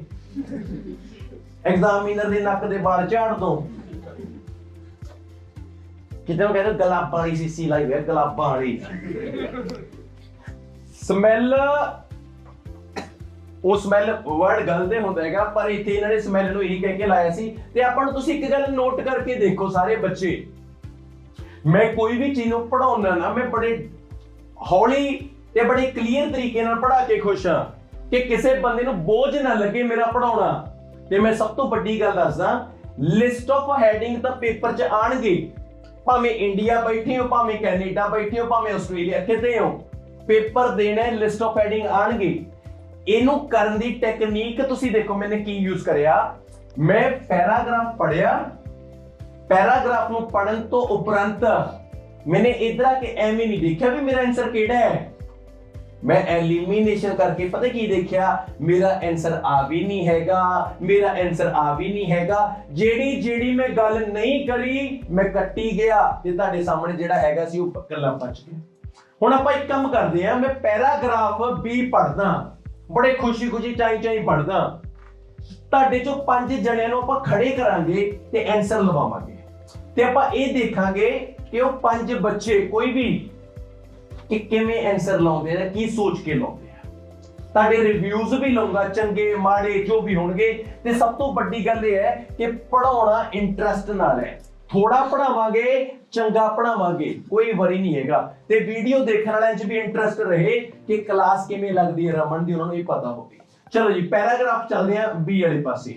ਐਗਜ਼ਾਮੀਨਰ ਦੇ ਨੱਕ ਦੇ ਵਾਲ ਝਾੜ ਦੋ, ਕਿਤੇ ਉਹ ਕਹਿੰਦੇ ਗਲਾਬਾਂ ਵਾਲੀ ਸੀਸੀ ਲਾਈ ਹੋਈ, ਗਲਾਬਾਂ ਵਾਲੀ ਸਮੈਲ। ਉਹ ਸਮੈਲ ਵਰਡ ਗਲਤ ਹੁੰਦਾ ਹੈਗਾ ਪਰ ਇੱਥੇ ਇਹਨਾਂ ਨੇ ਸਮੈਲ ਨੂੰ ਇਹੀ ਕਹਿ ਕੇ ਲਾਇਆ ਸੀ। ਤੇ ਆਪਾਂ ਨੂੰ ਤੁਸੀਂ ਇੱਕ ਗੱਲ ਨੋਟ ਕਰਕੇ ਦੇਖੋ ਸਾਰੇ ਬੱਚੇ, ਮੈਂ ਕੋਈ ਵੀ ਚੀਜ਼ ਨੂੰ ਪੜਾਉਣਾ ਨਾ ਮੈਂ ਬੜੇ ਹੌਲੀ ਤੇ ਬੜੇ ਕਲੀਅਰ ਤਰੀਕੇ ਨਾਲ ਪੜਾ ਕੇ ਖੁਸ਼ ਹਾਂ ਕਿ ਕਿਸੇ ਬੰਦੇ ਨੂੰ ਬੋਝ ਨਾ ਲੱਗੇ ਮੇਰਾ ਪੜਾਉਣਾ। ਤੇ ਮੈਂ ਸਭ ਤੋਂ ਵੱਡੀ ਗੱਲ ਦੱਸਦਾ, ਲਿਸਟ ਆਫ ਹੈਡਿੰਗ ਤਾਂ ਪੇਪਰ 'ਚ ਆਣਗੇ, ਭਾਵੇਂ ਇੰਡੀਆ ਬੈਠੇ ਹੋ, ਭਾਵੇਂ ਕੈਨੇਡਾ ਬੈਠੇ ਹੋ, ਭਾਵੇਂ ਆਸਟ੍ਰੇਲੀਆ, ਕਿਤੇ ਹੋ ਪੇਪਰ ਦੇਣਾ, ਲਿਸਟ ਆਫ ਹੈਡਿੰਗ ਆਣਗੇ। ਇਹਨੂੰ ਕਰਨ ਦੀ ਟੈਕਨੀਕ ਤੁਸੀਂ ਦੇਖੋ ਮੈंने ਕੀ ਯੂਜ਼ ਕਰਿਆ, ਮੈਂ ਪੈਰਾਗ੍ਰਾਫ ਪੜਿਆ, ਪੈਰਾਗ੍ਰਾਫ ਨੂੰ ਪੜਨ ਤੋਂ ਉਪਰੰਤ मैंने इधर आके एवं नहीं देखा भी मेरा आंसर केड़ा है, मैं एलिमिनेशन करके पता की देखा मेरा आंसर आ भी नहीं हैगा, मेरा आंसर आ भी नहीं हैगा, जेड़ी जेड़ी मैं गल नहीं करी मैं कट्टी गया ते तुहाडे सामने जेड़ा हैगा सी वो कल्ला बच गया। हुण आपां एक काम करदे आ, मैं पैराग्राफ भी पढ़दा बड़े खुशी खुशी चाई चाई पढ़दा, तुहाडे चों 5 जणियां नूं आपां खड़े करांगे ते आंसर लवावांगे ते आपां इह देखांगे कि वो 5 बच्चे कोई भी कि किवें आंसर लाउंदे ने, की सोच के लाउंदे आ। तुहाडे रिव्यूज भी लऊंगा चंगे माड़े जो भी होणगे। ते सब तो वड्डी गल इह है कि पढ़ाउणा इंटरस्ट नाल है, थोड़ा पढ़ावांगे चंगा पढ़ावांगे कोई वरी नहीं हैगा। ते वीडियो देखण वालिਆਂ 'ਚ भी इंटरस्ट रहे कि क्लास किवें लगदी है रमन दी, उन्हां नूं भी पता होवे। चलो जी पैराग्राफ चलदे आ बी वाले पासे।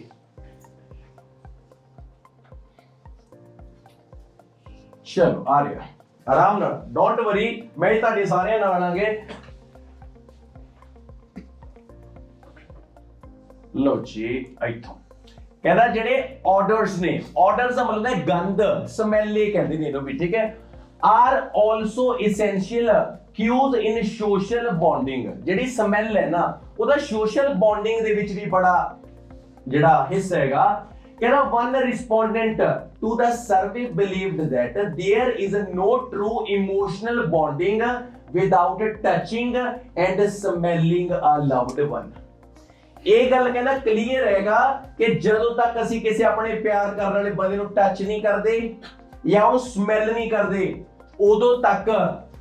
ਚਲੋ ਆ ਰਿਹਾ ਆਰਾਮ ਨਾਲ, ਡੋਂਟ ਵਰੀ, ਮੈਂ ਤੁਹਾਡੇ ਸਾਰਿਆਂ ਨਾਲ ਆਣਾਂਗੇ। ਲੋ ਜੀ ਇੱਥੋਂ ਕਹਿੰਦਾ ਜਿਹੜੇ ਆਰਡਰਸ ਨੇ, ਆਰਡਰਸ ਦਾ ਮਤਲਬ ਹੈ ਗੰਧ, ਸਮੈਲ ਇਹ ਕਹਿੰਦੇ ਨੇ ਇਹਨੂੰ ਵੀ, ਠੀਕ ਹੈ। Are also essential ਕਿਊਜ਼ in social bonding. ਜਿਹੜੀ ਸਮੈਲ ਹੈ ਨਾ ਉਹਦਾ ਸੋਸ਼ਲ ਬੌਂਡਿੰਗ ਦੇ ਵਿੱਚ ਵੀ ਬੜਾ ਜਿਹੜਾ ਹਿੱਸਾ ਹੈਗਾ। ਕਹਿੰਦਾ one respondent to the survey believed that there is no true emotional bonding without touching and smelling a loved one। ਇਹ ਗੱਲ ਕਹਿੰਦਾ ਕਲੀਅਰ ਹੈਗਾ ਕਿ ਜਦੋਂ ਤੱਕ ਅਸੀਂ ਕਿਸੇ ਆਪਣੇ ਪਿਆਰ ਕਰਨ ਵਾਲੇ ਬੰਦੇ ਨੂੰ ਟੱਚ ਨਹੀਂ ਕਰਦੇ ਜਾਂ ਉਹ ਸਮੈਲ ਨਹੀਂ ਕਰਦੇ, ਉਦੋਂ ਤੱਕ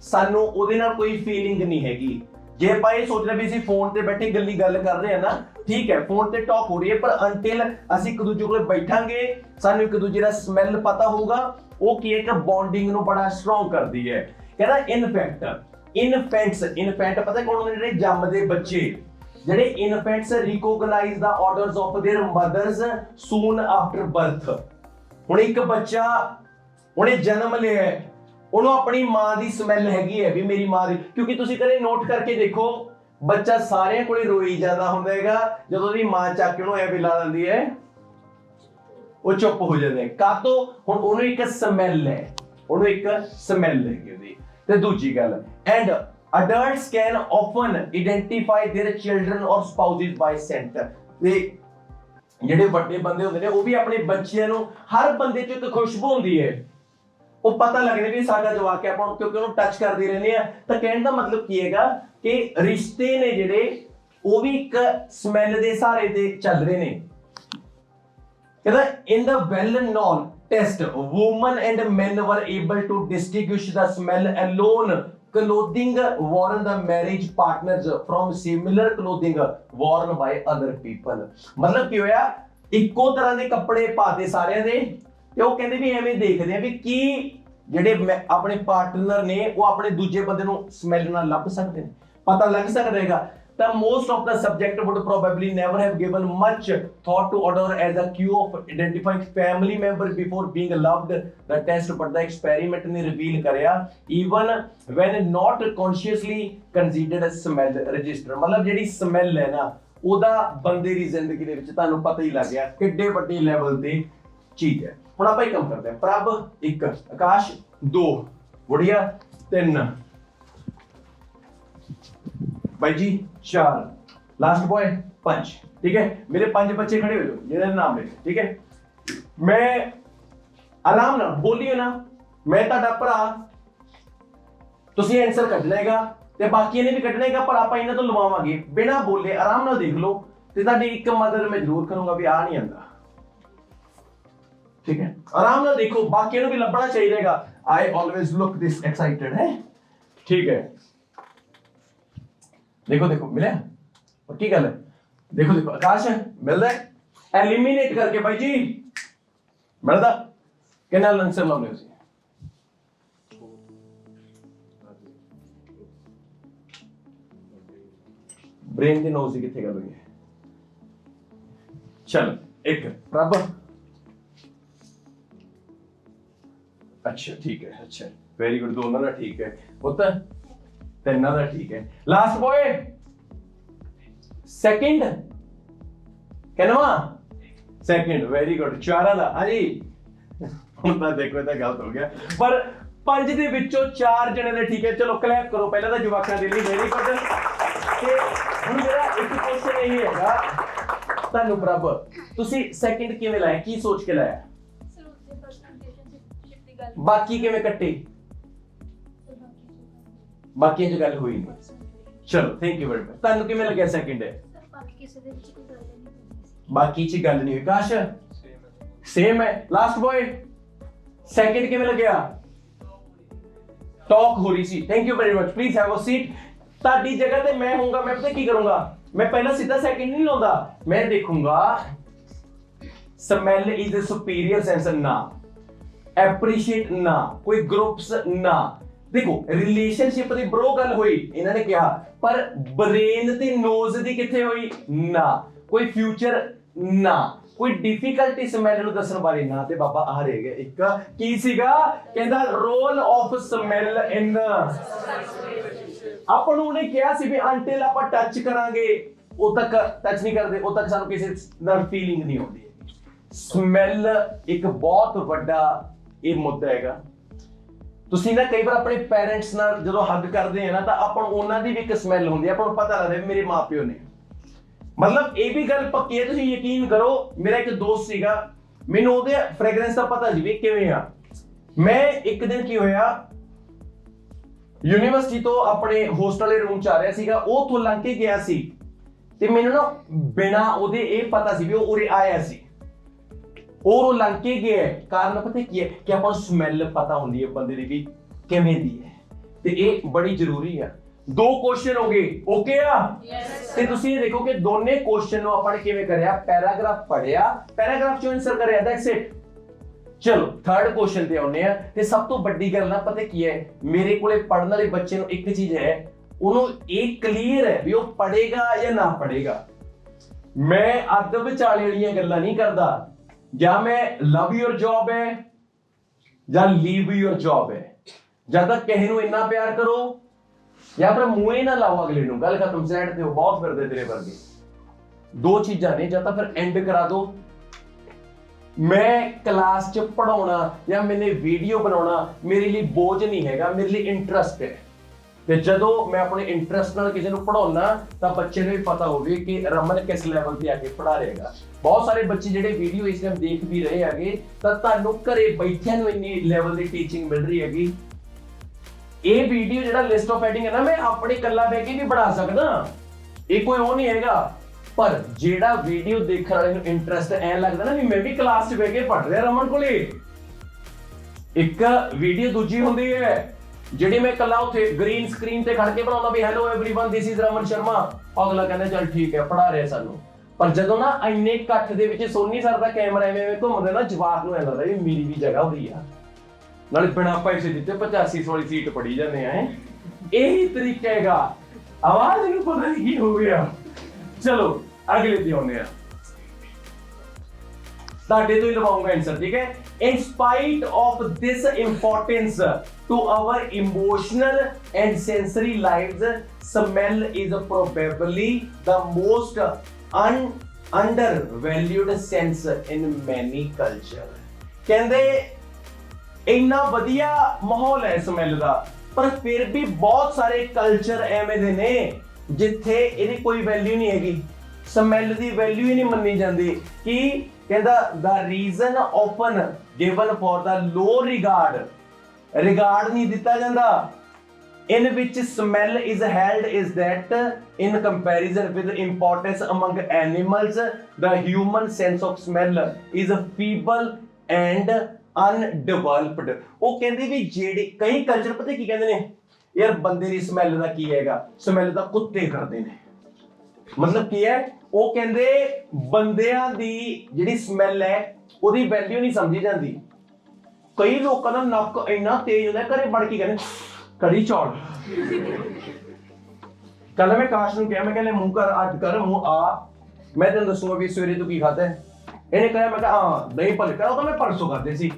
ਸਾਨੂੰ ਉਹਦੇ ਨਾਲ ਕੋਈ ਫੀਲਿੰਗ ਨਹੀਂ ਹੈਗੀ। ਜੇ ਆਪਾਂ ਇਹ ਸੋਚਦੇ ਵੀ ਅਸੀਂ ਫੋਨ ਤੇ ਬੈਠੇ ਗੱਲ ਕਰ ਰਹੇ ਹਾਂ ਨਾ, ਠੀਕ ਹੈ, ਫੋਨ ਤੇ ਟਾਕ ਹੋ ਰਹੀ ਹੈ, ਪਰ ਅੰਟਿਲ ਅਸੀਂ ਇੱਕ ਦੂਜੇ ਕੋਲ ਬੈਠਾਂਗੇ, ਸਾਨੂੰ ਇੱਕ ਦੂਜੇ ਦਾ ਸਮੈਲ ਪਤਾ ਹੋਊਗਾ, ਉਹ ਕੀ ਹੈ ਕਿ ਬੌਂਡਿੰਗ ਨੂੰ ਬੜਾ ਸਟਰੋਂਗ ਕਰਦੀ ਹੈ। ਕਹਿੰਦਾ ਇਨਫੈਂਟ ਪਤਾ ਕੌਣ ਹੁੰਦੇ? ਜਿਹੜੇ ਜੰਮਦੇ ਬੱਚੇ, ਜਿਹੜੇ infants recognise the odours of their mothers soon after birth. ਹੁਣ ਇੱਕ ਬੱਚਾ ਉਹਨੇ ਜਨਮ ਲਿਆ ਹੈ, ਉਹਨੂੰ ਆਪਣੀ ਮਾਂ ਦੀ ਸਮੈਲ ਹੈਗੀ ਹੈ ਵੀ ਮੇਰੀ ਮਾਂ ਦੀ, ਕਿਉਂਕਿ ਤੁਸੀਂ ਕਦੇ ਨੋਟ ਕਰਕੇ ਦੇਖੋ ਬੱਚਾ ਸਾਰਿਆਂ ਕੋਲੇ ਰੋਈ ਜਾਂਦਾ ਹੁੰਦਾ ਹੈਗਾ, ਜਦੋਂ ਉਹਦੀ ਮਾਂ ਚੱਕ ਕੇ ਉਹਨੂੰ ਐ ਲਾ ਦਿੰਦੀ ਹੈ ਉਹ ਚੁੱਪ ਹੋ ਜਾਂਦਾ ਹੈ। ਕਾਹਤੋਂ? ਹੁਣ ਉਹਨੂੰ ਇੱਕ ਸਮੈਲ ਹੈ, ਉਹਨੂੰ ਇੱਕ ਸਮੈਲ ਹੈਗੀ ਉਹਦੀ। ਤੇ ਦੂਜੀ ਗੱਲ, and adults can often identify their children or spouses by scent। ਤੇ ਜਿਹੜੇ ਵੱਡੇ ਬੰਦੇ ਹੁੰਦੇ ਨੇ ਉਹ ਵੀ ਆਪਣੇ ਬੱਚਿਆਂ ਨੂੰ, ਹਰ ਬੰਦੇ 'ਚ ਇੱਕ ਖੁਸ਼ਬੂ ਹੁੰਦੀ ਹੈ, ਉਹ ਪਤਾ ਲੱਗਦਾ ਵੀ ਸਾਡਾ ਜਵਾਕ ਹੈ, ਆਪਾਂ ਕਿਉਂਕਿ ਉਹਨੂੰ ਟੱਚ ਕਰਦੇ ਰਹਿੰਦੇ ਆ। ਤਾਂ ਕਹਿਣ ਦਾ ਮਤਲਬ ਕੀ ਹੈਗਾ ਕਿ ਰਿਸ਼ਤੇ ਨੇ ਜਿਹੜੇ ਉਹ ਵੀ ਇੱਕ ਸਮੈਲ ਦੇ ਸਹਾਰੇ ਤੇ ਚੱਲ ਰਹੇ ਨੇ। ਕਹਿੰਦਾ in the well known test women and men were able to distinguish the smell alone clothing worn the marriage partners from similar clothing worn by other people। ਮਤਲਬ ਕੀ ਹੋਇਆ, ਇੱਕੋ ਤਰ੍ਹਾਂ ਦੇ ਕੱਪੜੇ ਪਾਤੇ ਸਾਰਿਆਂ ਦੇ, ਤੇ ਉਹ ਕਹਿੰਦੇ ਵੀ ਐਵੇਂ ਦੇਖਦੇ ਆ ਵੀ ਕੀ ਜਿਹੜੇ ਆਪਣੇ ਪਾਰਟਨਰ ਨੇ ਉਹ ਆਪਣੇ ਦੂਜੇ ਬੰਦੇ ਨੂੰ ਸਮੈਲ ਨਾਲ ਲੱਭ ਸਕਦੇ ਨੇ, ਪਤਾ ਲੱਗ ਸਕਦਾ ਹੈਗਾ। ਤਾਂ most of the subject would probably never have given much thought to order as a cue of identifying family member before being loved the test, but the experiment ਨੇ reveal ਕਰਿਆ even when not consciously considered as smell register। ਮਤਲਬ ਜਿਹੜੀ smell ਹੈ ਨਾ ਉਹਦਾ ਬੰਦੇ ਦੀ ਜ਼ਿੰਦਗੀ ਦੇ ਵਿੱਚ ਤੁਹਾਨੂੰ ਪਤਾ ਹੀ ਲੱਗ ਗਿਆ ਕਿੱਡੇ ਵੱਡੇ ਲੈਵਲ ਤੇ ਚੀਜ਼ ਹੈ। ਹੁਣ ਆਪਾਂ ਇੱਕ ਕੰਮ ਕਰਦੇ ਹਾਂ, ਪ੍ਰਭ 1, ਆਕਾਸ਼ 2, ਗੁੜੀਆ 3, भाई जी 4, लास्ट बॉय 5। ठीक है, मेरे 5 बच्चे खड़े हो जाओ जिन्हें नाम लेते, ठीक है। मैं आराम ना बोलियो ना, मैं ਤੁਹਾਡਾ ਭਰਾ, ਤੁਸੀਂ ਆਨਸਰ ਕੱਢਣਾ ਹੈਗਾ ਤੇ ਬਾਕੀਆਂ ਨੇ ਵੀ ਕੱਢਣਾ ਹੈਗਾ, ਪਰ ਆਪਾਂ ਇਹਨਾਂ ਤੋਂ ਲਵਾਵਾਂਗੇ ਬਿਨਾ ਬੋਲੇ, ਆਰਾਮ ਨਾਲ ਦੇਖ ਲਓ। ਤੇ ਤੁਹਾਡੀ ਇੱਕ ਮਦਦ ਮੈਂ ਜ਼ਰੂਰ ਕਰੂੰਗਾ ਵੀ ਆ ਨਹੀਂ ਆਂਦਾ, ਠੀਕ ਹੈ, ਆਰਾਮ ਨਾਲ ਦੇਖੋ, ਬਾਕੀਆਂ ਨੂੰ ਵੀ ਲੱਭਣਾ ਚਾਹੀਦਾ ਹੈਗਾ। ਆਈ ਆਲਵੇਜ਼ ਲੁੱਕ ਦਿਸ ਐਕਸਾਈਟਡ ਹੈ, ਠੀਕ ਹੈ। देखो देखो मिले, पक्की गल है, देखो देखो आकाश मिलता है, एलिमिनेट करके भाई जी मिलता कितना आंसर लाउने हो ब्रेन की नोज कितने गल हुई है। चल एक प्रभ, अच्छा ठीक है, अच्छा वेरी गुड, दोनों का ठीक है, होता है ਤਿੰਨਾਂ ਦਾ ਠੀਕ ਹੈ। ਲਾਸਟ ਬॉय ਸੈਕਿੰਡ, ਕਿੰਨਵਾਂ? Second, very good. ਚਾਰਾਂ ਦਾ, ਹਾਂਜੀ ਹੁਣ ਤਾਂ ਦੇਖੋ ਇਹ ਤਾਂ ਗਲਤ ਹੋ ਗਿਆ, ਪਰ 5 ਦੇ ਵਿੱਚੋਂ 4 ਜਣੇ ਦੇ ਠੀਕ ਹੈ। ਚਲੋ ਕਲੈਪ ਕਰੋ ਪਹਿਲਾਂ ਤਾਂ ਜਵਾਕਾਂ ਦੇ ਲਈ, ਵੈਰੀ ਗੁੱਡ। ਤੇ ਹੁਣ ਮੇਰਾ ਇੱਕ ਕੁਐਸਚਨ ਇਹ ਹੈਗਾ ਤੁਹਾਨੂੰ, ਪ੍ਰਭ ਤੁਸੀਂ ਸੈਕਿੰਡ ਕਿਵੇਂ ਲਾਇਆ, ਕੀ ਸੋਚ ਕੇ ਲਾਇਆ? ਸਰ ਉਹਦੇ ਪਰਸਨੈਲਿਟੀ ਦੀ ਗੱਲ, ਬਾਕੀ ਕਿਵੇਂ ਕੱਟੇ? ਬਾਕੀ ਜੋ ਗੱਲ ਹੋਈ ਨਹੀਂ। ਚਲੋ ਥੈਂਕ ਯੂ ਵੈਰੀ ਮਚ। ਤੁਹਾਨੂੰ ਕਿਵੇਂ ਲੱਗਿਆ ਸੈਕਿੰਡ ਹੈ? ਬਾਕੀ ਕਿਸੇ ਦੇ ਵਿੱਚ ਕੋਈ ਗੱਲ ਨਹੀਂ, ਬਾਕੀ ਚ ਗੱਲ ਨਹੀਂ ਹੋਈ। ਕਾਸ਼ ਸੇਮ ਹੈ। ਲਾਸਟ ਬॉय ਸੈਕਿੰਡ ਕਿਵੇਂ ਲੱਗਿਆ? ਟਾਕ ਹੋ ਰਹੀ ਸੀ। Thank you very much, please have a seat. ਤੁਹਾਡੀ ਜਗ੍ਹਾ ਤੇ ਮੈਂ ਹੋਊਂਗਾ, ਮੈਂ ਪਤਾ ਕੀ ਕਰੂੰਗਾ, ਮੈਂ ਪਹਿਲਾਂ ਸਿੱਧਾ ਸੈਕਿੰਡ ਨਹੀਂ ਲਾਉਂਦਾ, ਮੈਂ ਦੇਖੂੰਗਾ smell is a superior sense ਨਾ, ਐਪਰੀਸ਼ੀਏਟ ਨਾ, ਕੋਈ ਗਰੁੱਪਸ ਨਾ। देखो रिलेशनशिप ਦੀ ਬ్రో ਗੱਲ ਹੋਈ ਇਹਨਾਂ ਨੇ ਕਿਹਾ, ਪਰ ਬ੍ਰੇਨ ਤੇ ਨੋਜ਼ ਦੀ ਕਿੱਥੇ ਹੋਈ? ਨਾ। ਕੋਈ ਫਿਊਚਰ ਨਾ, कोई डिफिकल्टी स्मैल ਨੂੰ ਦੱਸਣ ਬਾਰੇ ਨਾ ਤੇ ਬਾਬਾ ਆ ਰਹਿ ਗਿਆ ਇੱਕ ਕੀ ਸੀਗਾ ਕਹਿੰਦਾ ਰੋਲ ਆਫ ਸਮੈਲ ਇਨ ਆਪਾਂ ਨੂੰ ਉਹਨੇ ਕਿਹਾ ਸੀ ਵੀ ਅੰਟਿਲ ਆਪਾਂ ਟੱਚ ਕਰਾਂਗੇ ਉਹ ਤੱਕ ਟੱਚ ਨਹੀਂ ਕਰਦੇ ਉਹ ਤੱਕ ਸਾਨੂੰ ਕਿਸੇ ਨਾਲ ਫੀਲਿੰਗ ਨਹੀਂ ਆਉਂਦੀ ਸਮੈਲ ਇੱਕ ਬਹੁਤ ਵੱਡਾ ਇਹ ਮੁੱਦਾ ਹੈਗਾ ਤੁਸੀਂ ਨਾ ਕਈ ਵਾਰ ਆਪਣੇ ਪੈਰੈਂਟਸ ਨਾਲ ਜਦੋਂ ਹੱਗ ਕਰਦੇ ਆ ਨਾ ਤਾਂ ਆਪਾਂ ਨੂੰ ਉਹਨਾਂ ਦੀ ਵੀ ਇੱਕ ਸਮੈਲ ਹੁੰਦੀ ਹੈ ਆਪਾਂ ਨੂੰ ਪਤਾ ਲੱਗਦਾ ਮੇਰੇ ਮਾਪਿਓ ਨੇ मतलब ये भी गल पक्की है तुसीं यकीन करो मेरा एक दोस्त सीगा मैनूं ओहदे फ्रेगरेंस दा पता जी भी किवें आ मैं एक दिन की होया यूनिवर्सिटी तो अपने होस्टल दे रूम च आ रहा सीगा ओह तो लंघ के गया सी ते मैनूं ना बिना ओहदे ये पता सी भी ओह उरे आया सी और ओह लंघ के गया कारण पता की है कि आपां नूं स्मैल पता हुंदी है बंदे दी भी किवें दी है ते ये बड़ी जरूरी है दो क्वेश्चन हो गए ओके आ ते तुसीं ये देखो कि दोने क्वेश्चन नु आपण किवें करया पैराग्राफ पढ़िया पैराग्राफ चों आंसर करया दैट्स इट चलो थर्ड क्वेश्चन ते आउने आ ते सब तो बड़ी गल ना पता की है मेरे कोले पढ़न वाले बच्चे नु एक चीज है ओनु एक क्लियर है भी वो पढ़ेगा या ना पढ़ेगा मैं अद्ध विचाले वाली गल्लां नहीं करदा या मैं लव योर जॉब है या लीव योर जॉब है जद तक किसी नु इन्ना प्यार करो या फिर मुंह ना लाओ अगले नु गल खत्म साइड ते बहुत फिरदे तेरे वर्गे दो चीजां ने या फिर एंड करा दो मैं क्लास च पढ़ाउणा या मैंने वीडियो बनाउणा मेरे लिए बोझ नहीं हैगा मेरे लिए इंटरेस्ट है ते जदों मैं अपने इंटरेस्ट नाल किसी नु पढ़ाउणा तां बच्चे नु भी पता होवे कि रमन किस लेवल ते आके पढ़ा रहेगा बहुत सारे बच्चे जिहड़े वीडियो इस टाइम देख भी रहे हैगे तां तुहानू घरे बैठिਆਂ ਨੂੰ ਇੰਨੀ ਲੈਵਲ ਦੀ ਟੀਚਿੰਗ ਮਿਲ ਰਹੀ ਹੈਗੀ ਇਹ ਵੀਡੀਓ ਜਿਹੜਾ ਲਿਸਟ ਆਫ ਹੈਡਿੰਗ ਹੈ ਨਾ ਮੈਂ ਆਪਣੇ ਕੱਲਾ ਬਹਿ ਕੇ ਵੀ ਬਣਾ ਸਕਦਾ ਇਹ ਕੋਈ ਉਹ ਨਹੀਂ ਹੈਗਾ ਪਰ ਜਿਹੜਾ ਵੀਡੀਓ ਦੇਖਣ ਵਾਲੇ ਨੂੰ ਇੰਟਰਸਟ ਐ ਲੱਗਦਾ ਨਾ ਵੀ ਮੈਂ ਵੀ ਕਲਾਸ 'ਚ ਬਹਿ ਕੇ ਪੜ੍ਹ ਰਿਹਾ ਰਮਨ ਕੋਲੇ ਇੱਕ ਵੀਡੀਓ ਦੂਜੀ ਹੁੰਦੀ ਹੈ ਜਿਹੜੀ ਮੈਂ ਕੱਲਾ ਉੱਥੇ ਗ੍ਰੀਨ ਸਕਰੀਨ ਤੇ ਖੜ ਕੇ ਬਣਾਉਂਦਾ ਵੀ hello everyone this is Raman Sharma ਅਗਲਾ ਕਹਿੰਦਾ ਚੱਲ ਠੀਕ ਹੈ ਪੜ੍ਹਾ ਰਿਹਾ ਸਾਨੂੰ ਪਰ ਜਦੋਂ ਨਾ ਇੰਨੇ ਇਕੱਠ ਦੇ ਵਿੱਚ ਸੋਨੀ ਸਰ ਦਾ ਕੈਮਰਾ ਐਵੇਂ ਘੁੰਮਦਾ ਨਾ ਜਵਾਕ ਨੂੰ ਐ ਲੱਗਦਾ ਵੀ ਮੇਰੀ ਵੀ ਜਗ੍ਹਾ ਹੋਈ ਆ नाले बिना पैसे दिते 85 वाली सीट पड़ी जाने हैं यही तरीका हैगा आवाज नहीं पता नहीं की हो गया चलो अगले ते आउने आ ताडे तो ही लवाऊंगा आंसर ठीक है in spite of this importance to our emotional and sensory lives smell is probably the most undervalued sense in many culture कहंदे ਇੰਨਾ ਵਧੀਆ ਮਾਹੌਲ ਹੈ ਸਮੈਲ ਦਾ ਪਰ ਫਿਰ ਵੀ ਬਹੁਤ ਸਾਰੇ ਕਲਚਰ ਐਵੇਂ ਦੇ ਨੇ ਜਿੱਥੇ ਇਹਦੀ ਕੋਈ ਵੈਲਿਊ ਨਹੀਂ ਹੈਗੀ ਸਮੈਲ ਦੀ ਵੈਲਿਊ ਹੀ ਨਹੀਂ ਮੰਨੀ ਜਾਂਦੀ ਕਿ ਕਹਿੰਦਾ the reason often given for the low regard ਨਹੀਂ ਦਿੱਤਾ ਜਾਂਦਾ in which smell is held is that in comparison with importance among animals the human sense of smell is feeble and ਅਨਡਿਵੈਲਪਡ ਉਹ ਕਹਿੰਦੇ ਵੀ ਜਿਹੜੇ ਕਈ ਕਲਚਰ ਪਤਾ ਕੀ ਕਹਿੰਦੇ ਨੇ ਯਾਰ ਬੰਦੇ ਦੀ ਸਮੈਲ ਦਾ ਕੀ ਹੈਗਾ ਸਮੈਲ ਦਾ ਕੁੱਤੇ ਕਰਦੇ ਨੇ ਮਤਲਬ ਕੀ ਹੈ ਉਹ ਕਹਿੰਦੇ ਬੰਦਿਆਂ ਦੀ ਜਿਹੜੀ ਸਮੈਲ ਹੈ ਉਹਦੀ ਵੈਲਿਊ ਨਹੀਂ ਸਮਝੀ ਜਾਂਦੀ ਕਈ ਲੋਕਾਂ ਦਾ ਨੱਕ ਇੰਨਾ ਤੇਜ਼ ਹੁੰਦਾ ਘਰੇ ਵੜ ਕੇ ਕਹਿੰਦੇ ਕੜੀ ਚੌਲ ਕੱਲ ਮੈਂ ਕਾਸ਼ ਨੂੰ ਕਿਹਾ ਮੈਂ ਕਹਿੰਦਾ ਮੂੰਹ ਕਰ ਅੱਜ ਕਰ ਮੂੰਹ ਆ ਮੈਂ ਤੈਨੂੰ ਦੱਸੂਗਾ ਵੀ ਸਵੇਰੇ ਤੂੰ ਕੀ ਖਾਧਾ ਇਹਨੇ ਕਿਹਾ ਮੈਂ ਕਿਹਾ ਹਾਂ ਦਹੀਂ ਭਲਕਾ ਉਹ ਤਾਂ ਮੈਂ ਪਰਸੋਂ ਕਰਦੇ ਸੀ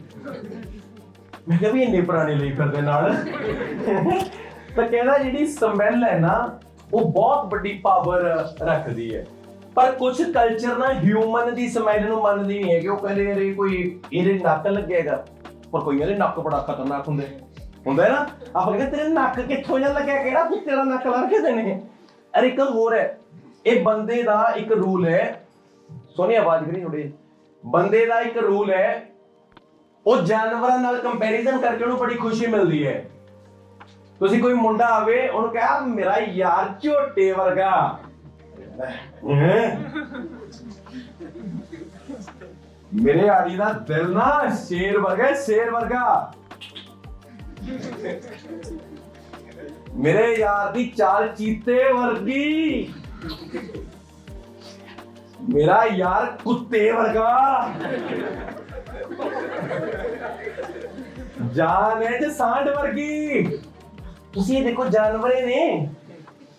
ਮੈਂ ਕਿਹਾ ਵੀ ਇੰਨੇ ਪੁਰਾਣੇ ਲਈ ਫਿਰਦੇ ਨਾਲ ਤਾਂ ਕਹਿੰਦਾ ਜਿਹੜੀ ਸਮੈਲ ਹੈ ਨਾ ਉਹ ਬਹੁਤ ਵੱਡੀ ਪਾਵਰ ਰੱਖਦੀ ਹੈ ਪਰ ਕੁਝ ਕਲਚਰ ਨਾ ਹਿਊਮਨ ਦੀ ਸਮੈਲ ਨੂੰ ਮੰਨਦੀ ਨਹੀਂ ਹੈਗੇ ਉਹ ਕਹਿੰਦੇ ਯਾਰ ਕੋਈ ਇਹਦੇ ਨੱਕ ਲੱਗੇਗਾ ਪਰ ਕੋਈ ਇਹਦੇ ਨੱਕ ਬੜਾ ਖਤਰਨਾਕ ਹੁੰਦਾ ਹੈ ਨਾ ਆਪਾਂ ਕਹਿੰਦੇ ਤੇਰੇ ਨੱਕ ਕਿੱਥੋਂ ਜਾਂ ਲੱਗਿਆ ਕਿਹੜਾ ਕੁੱਤੇ ਦਾ ਨੱਕ ਲਾ ਕੇ ਦੇਣੇ ਅਰੇ ਇੱਕ ਹੋਰ ਹੈ ਇਹ ਬੰਦੇ ਦਾ ਇੱਕ ਰੂਲ ਹੈ ਸੋਨੀ ਆਵਾਜ਼ ਕਰੀ ਥੋੜੀ ਬੰਦੇ ਦਾ ਇੱਕ ਰੂਲ ਹੈ ਉਹ ਜਾਨਵਰਾਂ ਨਾਲ ਕੰਪੈਰੀਜ਼ਨ ਕਰਕੇ ਉਹਨੂੰ ਬੜੀ ਖੁਸ਼ੀ ਮਿਲਦੀ ਹੈ ਤੁਸੀਂ ਕੋਈ ਮੁੰਡਾ ਆਵੇ ਉਹਨੂੰ ਕਹੇ ਮੇਰਾ ਯਾਰ ਝੋਟੇ ਵਰਗਾ ਮੇਰੇ ਆੜੀ ਦਾ ਦਿਲ ਨਾ ਸ਼ੇਰ ਵਰਗਾ ਮੇਰੇ ਯਾਰ ਦੀ ਚਾਲ ਚੀਤੇ ਵਰਗੀ मेरा यार कुत्ते वर्गा जान है जो सांड वर्गी तुसी देखो जानवर ने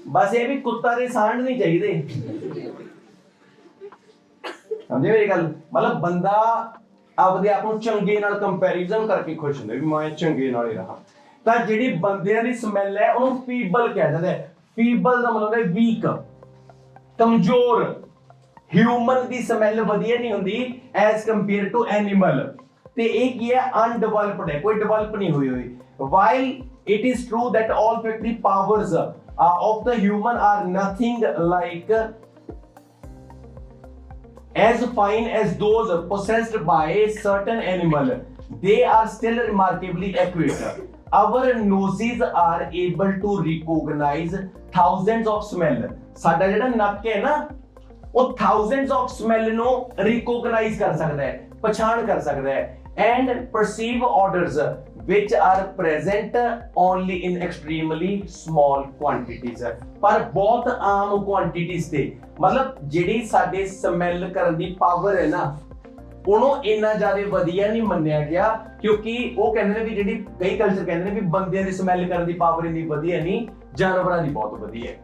बस ये भी कुत्ता दे सांड नहीं चाहिए ਸਮਝੇ ਮੇਰੀ ਗੱਲ? ਮਤਲਬ ਬੰਦਾ ਆਪਦੇ ਆਪ ਨੂੰ ਚੰਗੇ ਨਾਲ ਕੰਪੈਰੀਜ਼ਨ ਕਰਕੇ ਖੁਸ਼ ਹੁੰਦਾ ਵੀ ਮੈਂ ਚੰਗੇ ਨਾਲ ਹੀ ਰਹਾ। ਤਾਂ ਜਿਹੜੀ ਬੰਦਿਆਂ ਦੀ ਸਮੈਲ ਹੈ ਉਹਨੂੰ ਫੀਬਲ ਕਿਹਾ ਜਾਂਦਾ ਹੈ। ਫੀਬਲ ਦਾ ਮਤਲਬ ਹੈ ਵੀਕ, ਕਮਜ਼ੋਰ। ਹਿਊਮਨ ਦੀ ਸਮੈਲ ਵਧੀਆ ਨਹੀਂ ਹੁੰਦੀ ਐਜ਼ ਕੰਪੇਅਰ ਟੂ ਐਨੀਮਲ। ਤੇ ਇਹ ਕੀ ਹੈ? ਅਨਡਿਵੈਲਪਡ ਹੈ, ਕੋਈ ਡਿਵੈਲਪ ਨਹੀਂ ਹੋਈ। While it is true that olfactory powers of the human are nothing like as fine as those possessed by certain animal, they are still remarkably accurate. Our noses are able to recognize thousands of smell. ਸਾਡਾ ਜਿਹੜਾ ਨੱਕ ਹੈ ਨਾ ਉਹ thousands of smell ਨੂੰ recognize ਕਰ ਸਕਦਾ ਹੈ, ਪਛਾਣ ਕਰ ਸਕਦਾ ਹੈ, and perceive odors which are present only in extremely small quantities। ਪਰ ਬਹੁਤ ਆਮ quantities ਤੇ ਮਤਲਬ ਜਿਹੜੀ ਸਾਡੇ ਸਮੈਲ ਕਰਨ ਦੀ ਪਾਵਰ ਹੈ ਨਾ ਉਹਨੂੰ ਇੰਨਾ ਜ਼ਿਆਦਾ ਵਧੀਆ ਨਹੀਂ ਮੰਨਿਆ ਗਿਆ, ਕਿਉਂਕਿ ਉਹ ਕਹਿੰਦੇ ਨੇ ਵੀ ਜਿਹੜੀ ਕਈ ਕਲਚਰ ਕਹਿੰਦੇ ਨੇ ਵੀ ਬੰਦਿਆਂ ਦੀ ਸਮੈਲ ਕਰਨ ਦੀ ਪਾਵਰ ਇੰਨੀ ਵਧੀਆ ਨਹੀਂ, ਜਾਨਵਰਾਂ ਦੀ ਬਹੁਤ ਵਧੀਆ ਹੈ।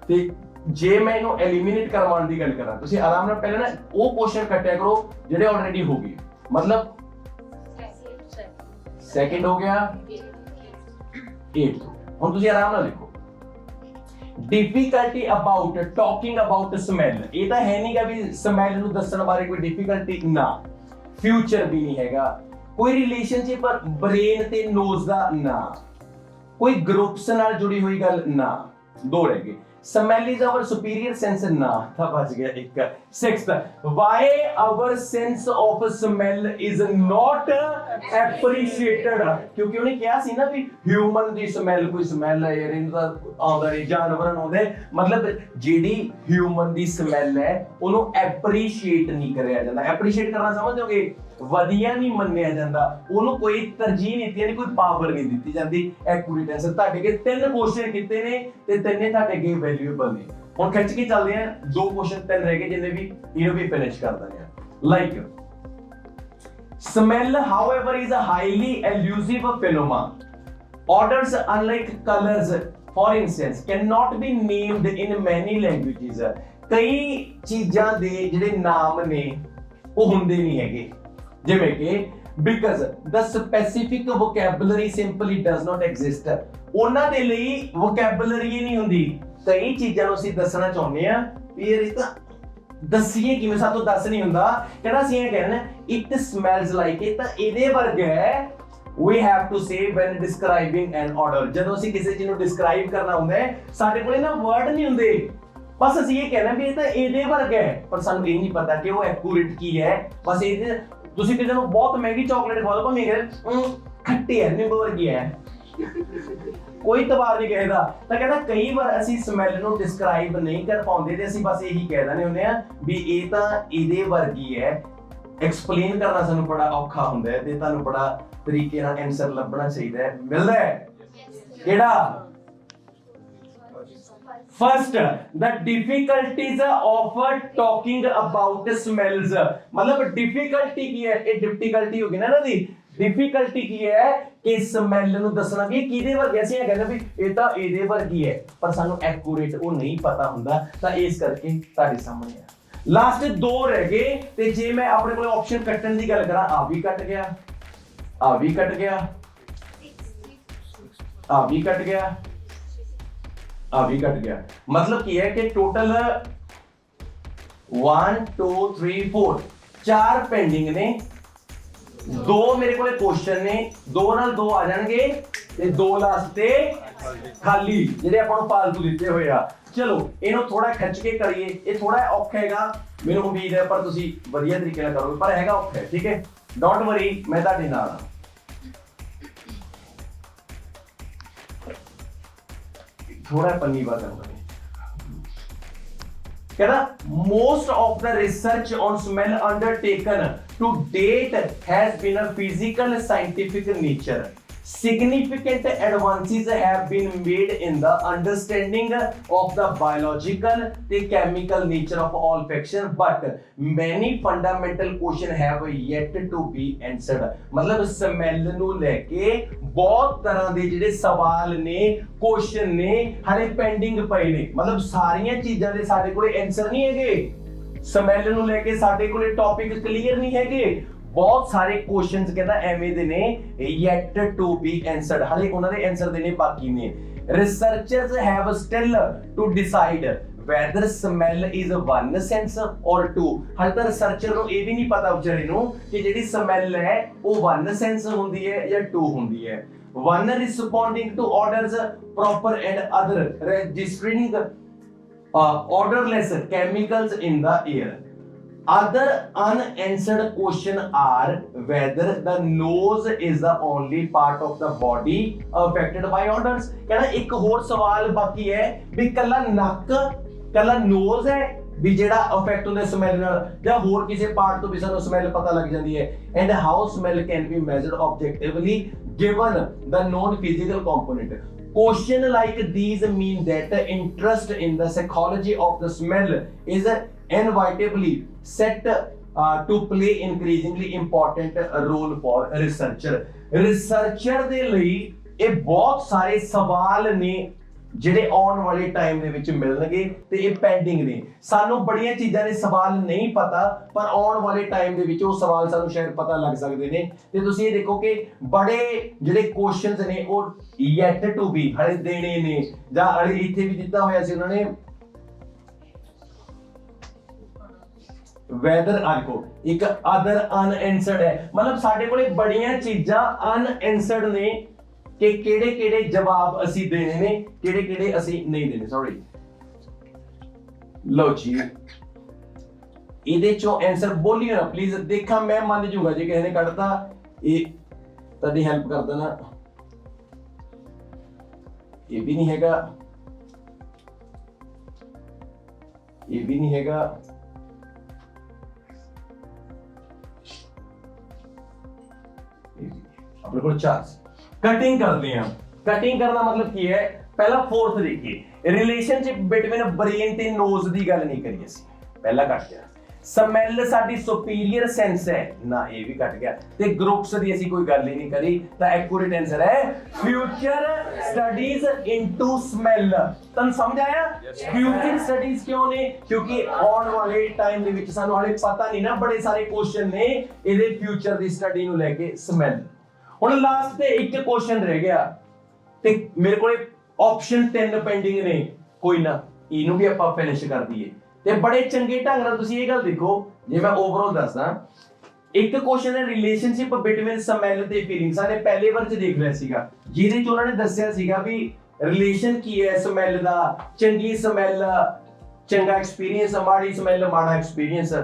ਤੇ ਜੇ ਮੈਂ ਇਹਨੂੰ ਐਲੀਮੀਨੇਟ ਕਰਵਾਉਣ ਦੀ ਗੱਲ ਕਰਾਂ, ਤੁਸੀਂ ਆਰਾਮ ਨਾਲ ਪਹਿਲਾਂ ਨਾ ਉਹ ਕੁਐਸਚਨ ਕੱਟਿਆ ਕਰੋ ਜਿਹੜੇ ਆਲਰੇਡੀ ਹੋ ਗਏ। ਮਤਲਬ ਸੈਕਿੰਡ ਹੋ ਗਿਆ 8th। ਹੁਣ ਤੁਸੀਂ ਆਰਾਮ ਨਾਲ ਲਿਖੋ difficulty about talking about smell. ਇਹ ਤਾਂ ਹੈ ਨਹੀਂਗਾ ਵੀ ਸਮੈਲ ਨੂੰ ਦੱਸਣ ਬਾਰੇ ਕੋਈ ਡਿਫਿਕਲਟੀ, ਨਾ ਫਿਊਚਰ ਵੀ ਨਹੀਂ ਹੈਗਾ। ਕੋਈ ਰਿਲੇਸ਼ਨਸ਼ਿਪ ਬ੍ਰੇਨ ਤੇ ਨੋਜ਼ ਦਾ, ਨਾ ਕੋਈ ਗਰੁੱਪਸ ਨਾਲ ਜੁੜੀ ਹੋਈ ਗੱਲ, ਨਾ। ਦੋ ਰਹਿ ਗਏ। Smell is our superior sense, ਨਾ ਤਾਂ ਬਚ ਗਿਆ ਇੱਕ। 6th, why our sense of smell is not appreciated। ਕਿਉਂਕਿ ਉਹਨੇ ਕਿਹਾ ਸੀ ਨਾ ਵੀ ਹਿਊਮਨ ਦੀ ਸਮੈਲ, ਕੋਈ ਸਮੈਲ ਹੈ ਯਾਰ ਇਹਨੂੰ ਤਾਂ ਆਉਂਦਾ ਨਹੀਂ, ਜਾਨਵਰਾਂ ਨੂੰ ਆਉਂਦਾ। ਮਤਲਬ ਜਿਹੜੀ ਹਿਊਮਨ ਦੀ ਸਮੈਲ ਹੈ ਉਹਨੂੰ ਐਪਰੀਸ਼ੀਏਟ ਨਹੀਂ ਕਰਿਆ ਜਾਂਦਾ। ਐਪਰੀਸ਼ੀਏਟ ਕਰਨਾ ਸਮਝੋਗੇ? ਵਧੀਆ ਨਹੀਂ ਮੰਨਿਆ ਜਾਂਦਾ, ਉਹਨੂੰ ਕੋਈ ਤਰਜੀਹ ਨਹੀਂ ਦਿੱਤੀ ਜਾਂਦੀ, ਕੋਈ ਪਾਵਰ ਨਹੀਂ ਦਿੱਤੀ ਜਾਂਦੀ। Accurate answer. ਤੁਹਾਡੇ ਕੇ 3 ਕੁਐਸਚਨ ਕੀਤੇ ਨੇ ਤੇ ਤਿੰਨੇ ਤੁਹਾਡੇ ਅੱਗੇ ਵੈਲਿਊਏਬਲ ਨੇ। ਹੁਣ ਖਿੱਚ ਕੇ ਚੱਲਦੇ ਆ, 2 ਕੁਐਸਚਨ 3 ਰਹਿ ਗਏ ਜਿੰਨੇ ਵੀ ਇਹਨੂੰ ਵੀ ਫਿਨਿਸ਼ ਕਰ ਦਿੰਦੇ ਆ। Like smell however is a highly elusive phenomenon. Odors unlike colors for instance cannot be named in many languages। ਕਈ ਚੀਜ਼ਾਂ ਦੇ ਜਿਹੜੇ ਨਾਮ ਨੇ ਉਹ ਹੁੰਦੇ ਨਹੀਂ ਹੈਗੇ, ਜਿਵੇਂ ਕਿ because the specific vocabulary simply does not exist। ਉਹਨਾਂ ਦੇ ਲਈ vocabulary ਹੀ ਨਹੀਂ ਹੁੰਦੀ। ਕਈ ਚੀਜ਼ਾਂ ਨੂੰ ਅਸੀਂ ਦੱਸਣਾ ਚਾਹੁੰਦੇ ਆ ਵੀ ਇਹ ਤਾਂ ਦੱਸੀਏ ਕਿਵੇਂ, ਸਾਤੋਂ ਦੱਸ ਨਹੀਂ ਹੁੰਦਾ। ਕਹਿੰਦਾ ਅਸੀਂ ਇਹ ਕਹਿੰਦੇ it smells like, ਇਹ ਤਾਂ ਇਹਦੇ ਵਰਗਾ ਹੈ। we have to say when describing an odor। ਜਦੋਂ ਅਸੀਂ ਕਿਸੇ ਚੀਜ਼ ਨੂੰ ਡਿਸਕ੍ਰਾਈਬ ਕਰਨਾ ਹੁੰਦਾ ਹੈ ਸਾਡੇ ਕੋਲ ਨਾ ਵਰਡ ਨਹੀਂ ਹੁੰਦੇ, ਬਸ ਅਸੀਂ ਇਹ ਕਹਿੰਦੇ ਵੀ ਇਹ ਤਾਂ ਇਹਦੇ ਵਰਗਾ ਹੈ, ਪਰ ਸਾਨੂੰ ਇਹ ਨਹੀਂ ਪਤਾ ਕਿ ਉਹ ਐਕੂਰੇਟ ਕੀ ਹੈ। ਬਸ ਇਹਦੇ ਤੁਸੀਂ ਕਿਸੇ ਨੂੰ ਬਹੁਤ ਮਹਿੰਗੀ ਚਾਕਲੇਟ ਖਵਾ ਦੋ, ਭਾਵੇਂ ਖੱਟੀ ਹੈ, ਨਿੰਬੂ ਵਰਗੀ ਹੈ, ਕੋਈ ਤਬਾਰ ਨਹੀਂ ਕਹੇਦਾ। ਤਾਂ ਕਹਿੰਦਾ ਕਈ ਵਾਰ ਅਸੀਂ ਸਮੈਲ ਨੂੰ ਡਿਸਕ੍ਰਾਈਬ ਨਹੀਂ ਕਰ ਪਾਉਂਦੇ ਤੇ ਅਸੀਂ ਬਸ ਇਹੀ ਕਹਿ ਦਿੰਦੇ ਹੁੰਦੇ ਆ ਵੀ ਇਹ ਤਾਂ ਇਹਦੇ ਵਰਗੀ ਹੈ। ਐਕਸਪਲੇਨ ਕਰਨਾ ਸਾਨੂੰ ਬੜਾ ਔਖਾ ਹੁੰਦਾ ਹੈ ਤੇ ਤੁਹਾਨੂੰ ਬੜਾ ਤਰੀਕੇ ਨਾਲ ਆਨਸਰ ਲੱਭਣਾ ਚਾਹੀਦਾ ਹੈ। ਮਿਲਦਾ ਹੈ ਕਿਹੜਾ? First, the difficulties of talking about smells। मतलब difficulty की है, ये difficulty होगी ना दी। difficulty की है कि smell ਨੂੰ ਦੱਸਣਾ ਵੀ ਇਹ ਕਿਹਦੇ ਵਰਗੀ, ਅਸੀਂ ਇਹ ਕਹਿੰਦੇ ਵੀ ਇਹ ਤਾਂ ਇਹਦੇ ਵਰਗੀ ਹੈ, ਪਰ ਸਾਨੂੰ ਐਕੂਰੇਟ ਉਹ ਨਹੀਂ ਪਤਾ ਹੁੰਦਾ, ਤਾਂ ਇਸ ਕਰਕੇ ਤੁਹਾਡੇ ਸਾਹਮਣੇ ਆ। ਲਾਸਟ 2 ਰਹਿ ਗਏ ਤੇ ਜੇ ਮੈਂ ਆਪਣੇ ਕੋਲ ਆਪਸ਼ਨ ਕੱਟਣ ਦੀ ਗੱਲ ਕਰਾਂ, ਆ ਵੀ ਕੱਟ ਗਿਆ, ਆ ਵੀ ਕੱਟ ਗਿਆ, ਆ ਵੀ ਕੱਟ ਗਿਆ, ਆ ਵੀ ਕੱਟ ਗਿਆ। ਮਤਲਬ ਕੀ ਹੈ ਕਿ ਟੋਟਲ 1 2 3 4 4 ਪੈਂਡਿੰਗ ਨੇ, 2 ਮੇਰੇ ਕੋਲੇ ਕੁਐਸਚਨ ਨੇ, 2 ਨਾਲ 2 ਆ ਜਾਣਗੇ ਤੇ 2 ਲਾਸਟ ਤੇ ਖਾਲੀ ਜਿਹੜੇ ਆਪਾਂ ਨੂੰ ਫਾਲਤੂ ਦਿੱਤੇ ਹੋਏ ਆ। ਚਲੋ ਇਹਨੂੰ ਥੋੜਾ ਖਿੱਚ ਕੇ ਕਰੀਏ। ਇਹ ਥੋੜਾ ਔਖਾ ਹੈਗਾ, ਮੈਨੂੰ ਉਮੀਦ ਹੈ ਪਰ ਤੁਸੀਂ ਵਧੀਆ ਤਰੀਕੇ ਨਾਲ ਕਰੋਗੇ, ਪਰ ਹੈਗਾ ਔਖਾ, ਠੀਕ ਹੈ। ਡੋਂਟ ਵਰੀ, ਮੈਂ ਤੁਹਾਡੇ ਨਾਲ ਆ। थोड़ा पन्नी बात कहना most of the research on smell undertaken to date has been a physical scientific nature। significant advances have been made in the understanding of the biological and chemical nature of olfaction, but many fundamental questions have yet to be answered। मतलब smell ਨੂੰ ਲੈ ਕੇ ਬਹੁਤ ਤਰ੍ਹਾਂ ਦੇ ਜਿਹੜੇ ਸਵਾਲ ਨੇ, question ਨੇ, ਹਾਲੇ ਪੈਂਡਿੰਗ ਪਏ ਨੇ। ਮਤਲਬ ਸਾਰੀਆਂ ਚੀਜ਼ਾਂ ਦੇ ਸਾਡੇ ਕੋਲੇ ਆਨਸਰ ਨਹੀਂ ਹੈਗੇ, ਸਮੈਲ ਨੂੰ ਲੈ ਕੇ ਸਾਡੇ ਕੋਲੇ ਟੌਪਿਕ ਕਲੀਅਰ ਨਹੀਂ ਹੈਗੇ। ਬਹੁਤ ਸਾਰੇ ਕੁਐਸਚਨਸ ਕਹਿੰਦਾ ਐਵੇਂ ਦੇ ਨੇ yet to be answered, ਹਾਲੇ ਉਹਨਾਂ ਦੇ ਆਨਸਰ ਦੇਣੇ ਬਾਕੀ ਨੇ। researchers have still to decide whether smell is one sense or two। ਹਾਲੇ ਤਾਂ ਰਿਸਰਚਰ ਨੂੰ ਇਹ ਵੀ ਨਹੀਂ ਪਤਾ ਵਿਚਾਰੇ ਨੂੰ ਕਿ ਜਿਹੜੀ ਸਮੈਲ ਹੈ ਉਹ one sense ਹੁੰਦੀ ਹੈ ਜਾਂ two ਹੁੰਦੀ ਹੈ। one responding to orders proper and other registering odorless chemicals in the air। Other unanswered question are whether the nose is the only part of the body affected by odors। कहना एक और सवाल बाकी है भी कला नक कला nose है भी ਜਿਹੜਾ ਅਫੈਕਟ ਹੁੰਦਾ ਸਮੈਲ ਨਾਲ ਜਾਂ ਹੋਰ ਕਿਸੇ ਪਾਰਟ ਤੋਂ ਵੀ ਸਾਨੂੰ ਸਮੈਲ ਪਤਾ ਲੱਗ ਜਾਂਦੀ ਹੈ। And how smell can be measured objectively given the known physical component. Question like these mean that interest in the psychology of the smell is inevitably set to play increasingly important role for researcher। researcher ਦੇ ਲਈ ਇਹ ਬਹੁਤ ਸਾਰੇ ਸਵਾਲ ਨੇ ਜਿਹੜੇ ਆਉਣ ਵਾਲੇ ਟਾਈਮ ਦੇ ਵਿੱਚ ਮਿਲਣਗੇ ਤੇ ਇਹ ਪੈਂਡਿੰਗ ਨੇ। ਸਾਨੂੰ ਬੜੀਆਂ ਚੀਜ਼ਾਂ ਦੇ ਸਵਾਲ ਨਹੀਂ ਪਤਾ ਪਰ ਆਉਣ ਵਾਲੇ ਟਾਈਮ ਦੇ ਵਿੱਚ ਉਹ ਸਵਾਲ ਸਾਨੂੰ ਸ਼ਾਇਦ ਪਤਾ ਲੱਗ ਸਕਦੇ ਨੇ। ਤੇ ਤੁਸੀਂ ਇਹ ਦੇਖੋ ਕਿ ਬੜੇ ਜਿਹੜੇ ਕੁਐਸਚਨਸ ਨੇ ਉਹ yet to be ਹਲੇ ਦੇਣੇ ਨੇ ਜਾਂ ਹਲੇ ਇੱਥੇ ਵੀ ਦਿੱਤਾ ਹੋਇਆ ਸੀ ਉਹਨਾਂ ਨੇ ਵੈਦਰ ਆਰਕੋ ਇੱਕ ਅਦਰ ਅਨਆਨਸਰਡ ਹੈ। ਮਤਲਬ ਸਾਡੇ ਕੋਲੇ ਬੜੀਆਂ ਚੀਜ਼ਾਂ ਅਨਆਨਸਰਡ ਨੇ ਕਿ ਕਿਹੜੇ ਕਿਹੜੇ ਜਵਾਬ ਅਸੀਂ ਦੇਣੇ ਨੇ ਕਿਹੜੇ ਕਿਹੜੇ ਅਸੀਂ ਨਹੀਂ ਦੇਣੇ। ਸੌਰੀ ਲਓ ਜੀ ਇਹਦੇ ਚੋਂ ਆਨਸਰ ਬੋਲਿਓ ਨਾ ਪਲੀਜ਼। ਦੇਖਾਂ ਮੈਂ ਮੰਨ ਜੂਗਾ ਜੇ ਕਿਸੇ ਨੇ ਕੱਢਤਾ ਇਹ ਤੁਹਾਡੀ ਹੈਲਪ ਕਰ ਦੇਣਾ। ਇਹ ਵੀ ਨਹੀਂ ਹੈਗਾ ਇਹ ਵੀ ਨਹੀਂ ਹੈਗਾ अपने को चार्ज कटिंग करते हैं। कटिंग करना मतलब की है पहला फोर्थ देखिए रिलेशनशिप बिटवीन ब्रेन ते नोज दी गल नहीं करी ਅਸੀਂ पहला कट गया। ਸਮੈਲ ਸਾਡੀ ਸੁਪੀਰੀਅਰ ਸੈਂਸ ਹੈ ਨਾ ਇਹ ਵੀ ਕੱਟ ਗਿਆ ਤੇ ਗਰੁੱਪਸ ਦੀ ਅਸੀਂ ਕੋਈ ਗੱਲ ਹੀ ਨਹੀਂ ਕਰੀ ਤਾਂ ਐਕੂਰੇਟ ਆਨਸਰ ਹੈ ਫਿਊਚਰ ਸਟੱਡੀਜ਼ ਇਨਟੂ ਸਮੈਲ। ਤੁਹਾਨੂੰ ਸਮਝ ਆਇਆ ਫਿਊਚਰ ਸਟੱਡੀਜ਼ ਕਿਉਂ ਨੇ ਕਿਉਂਕਿ ਆਉਣ ਵਾਲੇ ਟਾਈਮ ਦੇ ਵਿੱਚ ਸਾਨੂੰ ਹਾਲੇ ਪਤਾ ਨਹੀਂ ਨਾ ਬੜੇ ਸਾਰੇ ਕੁਐਸਚਨ ਨੇ ਇਹਦੇ ਫਿਊਚਰ ਦੀ ਸਟੱਡੀ ਨੂੰ ਲੈ ਕੇ ਸਮੈਲ। ਹੁਣ ਲਾਸਟ ਤੇ ਇੱਕ ਕੁਐਸਚਨ ਰਹਿ ਗਿਆ ਤੇ ਮੇਰੇ ਕੋਲੇ ਆਪਸ਼ਨ 3 ਪੈਂਡਿੰਗ ਨੇ ਕੋਈ ਨਾ ਇਹਨੂੰ ਵੀ ਆਪਾਂ ਫਿਨਿਸ਼ ਕਰ ਦਈਏ ਤੇ ਬੜੇ ਚੰਗੇ ਢੰਗ ਨਾਲ ਤੁਸੀਂ ਇਹ ਗੱਲ ਦੇਖੋ ਜੇ ਮੈਂ ਓਵਰਆਲ ਦੱਸਦਾ ਇੱਕ ਕੁਐਸਚਨ ਹੈ ਰਿਲੇਸ਼ਨਸ਼ਿਪ ਬਿਟਵੀਨ ਸਮੈਲ ਤੇ ਫੀਲਿੰਗ। ਸਾਡੇ ਪਹਿਲੇ ਵਾਰ ਚ ਦੇਖ ਲਿਆ ਸੀਗਾ ਜਿਹਦੇ ਚ ਉਹਨਾਂ ਨੇ ਦੱਸਿਆ ਸੀਗਾ ਵੀ ਰਿਲੇਸ਼ਨ ਕੀ ਹੈ ਸਮੈਲ ਦਾ ਚੰਗੀ ਸਮੈਲ ਚੰਗਾ ਐਕਸਪੀਰੀਅੰਸ ਮਾੜੀ ਸਮੈਲ ਮਾੜਾ ਐਕਸਪੀਰੀਅੰਸ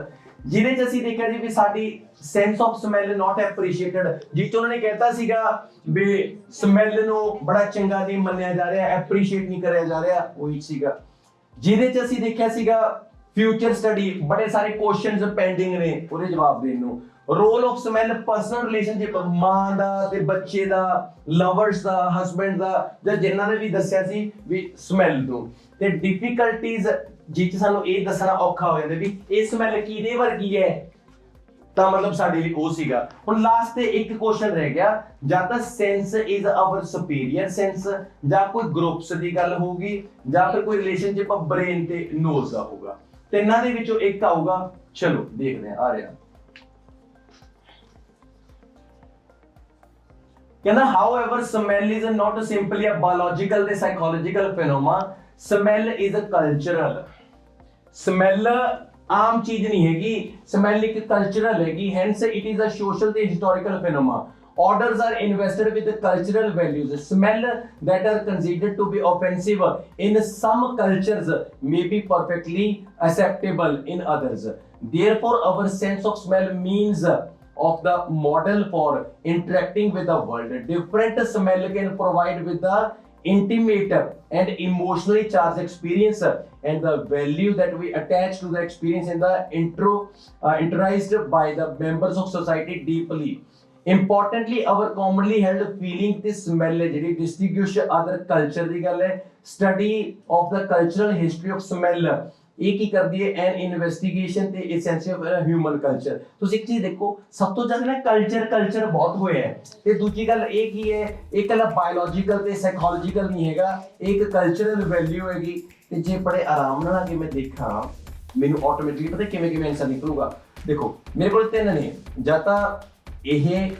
ਜਿਹਦੇ ਚ ਅਸੀਂ ਦੇਖਿਆ ਜੀ ਵੀ ਸਾਡੀ sense of smell not appreciated ਜਿਹ ਚ ਉਹਨਾਂ ਨੇ ਕਹਿਤਾ ਸੀਗਾ ਵੀ ਸਮੈਲ ਨੂੰ ਬੜਾ ਚੰਗਾ ਨਹੀਂ ਮੰਨਿਆ ਜਾ ਰਿਹਾ ਐਪਰੀਸ਼ੀਏਟ ਨਹੀਂ ਕਰਿਆ ਜਾ ਰਿਹਾ ਉਹੀ ਸੀਗਾ ਜਿਹਦੇ ਚ ਅਸੀਂ ਦੇਖਿਆ ਸੀਗਾ ਫਿਊਚਰ ਸਟੱਡੀ ਬੜੇ ਸਾਰੇ ਕੁਐਸਚਨਸ ਪੈਂਡਿੰਗ ਨੇ ਉਹਦੇ ਜਵਾਬ ਦੇਣ ਨੂੰ। Role of smell personal relationship ਮਾਂ ਦਾ ਤੇ ਬੱਚੇ ਦਾ ਲਵਰਸ ਦਾ ਹਸਬੈਂਡ ਦਾ ਜਾਂ ਜਿਨ੍ਹਾਂ ਨੇ ਵੀ ਦੱਸਿਆ ਸੀ ਵੀ ਸਮੈਲ ਤੋਂ ਤੇ ਡਿਫਿਕਲਟੀਜ਼ ਜਿੱਚ ਸਾਨੂੰ ਇਹ ਦੱਸਣਾ ਔਖਾ ਹੋ ਜਾਂਦਾ ਵੀ ਇਹ ਸਮੈਲ ਕਿਹਦੇ ਵਰਗੀ ਹੈ ਤਾਂ ਮਤਲਬ ਸਾਡੇ ਲਈ ਉਹ ਸੀਗਾ। ਹੁਣ ਲਾਸਟ ਤੇ ਇੱਕ ਕੁਐਸਚਨ ਰਹਿ ਗਿਆ ਜਾਂ ਤਾਂ sense is our superior sense ਜਾਂ ਕੋਈ ਗਰੁੱਪਸ ਦੀ ਗੱਲ ਹੋਊਗੀ ਜਾਂ ਫਿਰ ਕੋਈ ਰਿਲੇਸ਼ਨਸ਼ਿਪ ਬ੍ਰੇਨ ਤੇ ਨੋਜ਼ ਦਾ ਹੋਊਗਾ ਤਿੰਨਾਂ ਦੇ ਵਿੱਚੋਂ ਇੱਕ ਆਊਗਾ। ਚਲੋ ਦੇਖਦੇ ਆ ਰਿਹਾ ਕਹਿੰਦਾ however smell is not simply a biological ਤੇ psychological phenomenon smell is a cultural। smell ਆਮ ਚੀਜ਼ ਨਹੀਂ ਹੈਗੀ ਸਮੈਲ ਇੱਕ ਕਲਚਰਲ ਹੈਗੀ hence it is a social ਤੇ historical phenomenon। Orders are invested with the cultural values. Smell that are considered to be offensive in some cultures may be perfectly acceptable in others. Therefore, our sense of smell means of the model for interacting with the world. Different smell can provide with the intimate and emotionally charged experience and the value that we attach to the experience in the interiorized by the members of society deeply. Importantly, our commonly held feeling this smell है ਜਿਹੜੀ distinguish other culture ਦੀ ਗੱਲ ਹੈ study of the cultural history of smell ਇਹ ਕੀ ਕਰਦੀ ਹੈ ਐਨ investigation ਤੇ essential human culture. ਤੁਸੀਂ ਇੱਕ ਚੀਜ਼ ਦੇਖੋ ਸਭ ਤੋਂ ਜ਼ਿਆਦਾ ਨਾ ਕਲਚਰ ਬਹੁਤ ਹੋਇਆ ਹੈ ਤੇ ਦੂਜੀ ਗੱਲ ਇਹ ਕੀ ਹੈ ਇਹ ਕੱਲਾ ਬਾਇਓਲੋਜੀਕਲ ਤੇ ਸਾਈਕੋਲੋਜੀਕਲ ਨਹੀਂ ਹੈਗਾ ਇੱਕ ਕਲਚਰਲ ਵੈਲਿਊ ਹੈਗੀ ਤੇ ਜੇ ਬੜੇ ਆਰਾਮ ਨਾਲ ਆ ਕੇ ਮੈਂ ਦੇਖਾਂ ਮੈਨੂੰ ਆਟੋਮੈਟਿਕਲੀ ਪਤਾ ਕਿਵੇਂ ਕਿਵੇਂ ਆਨਸਰ ਨਿਕਲੂਗਾ। ਦੇਖੋ ਮੇਰੇ ਕੋਲ ਤਿੰਨ ਨੇ, ਜਾਂ ਤਾਂ ਇਹ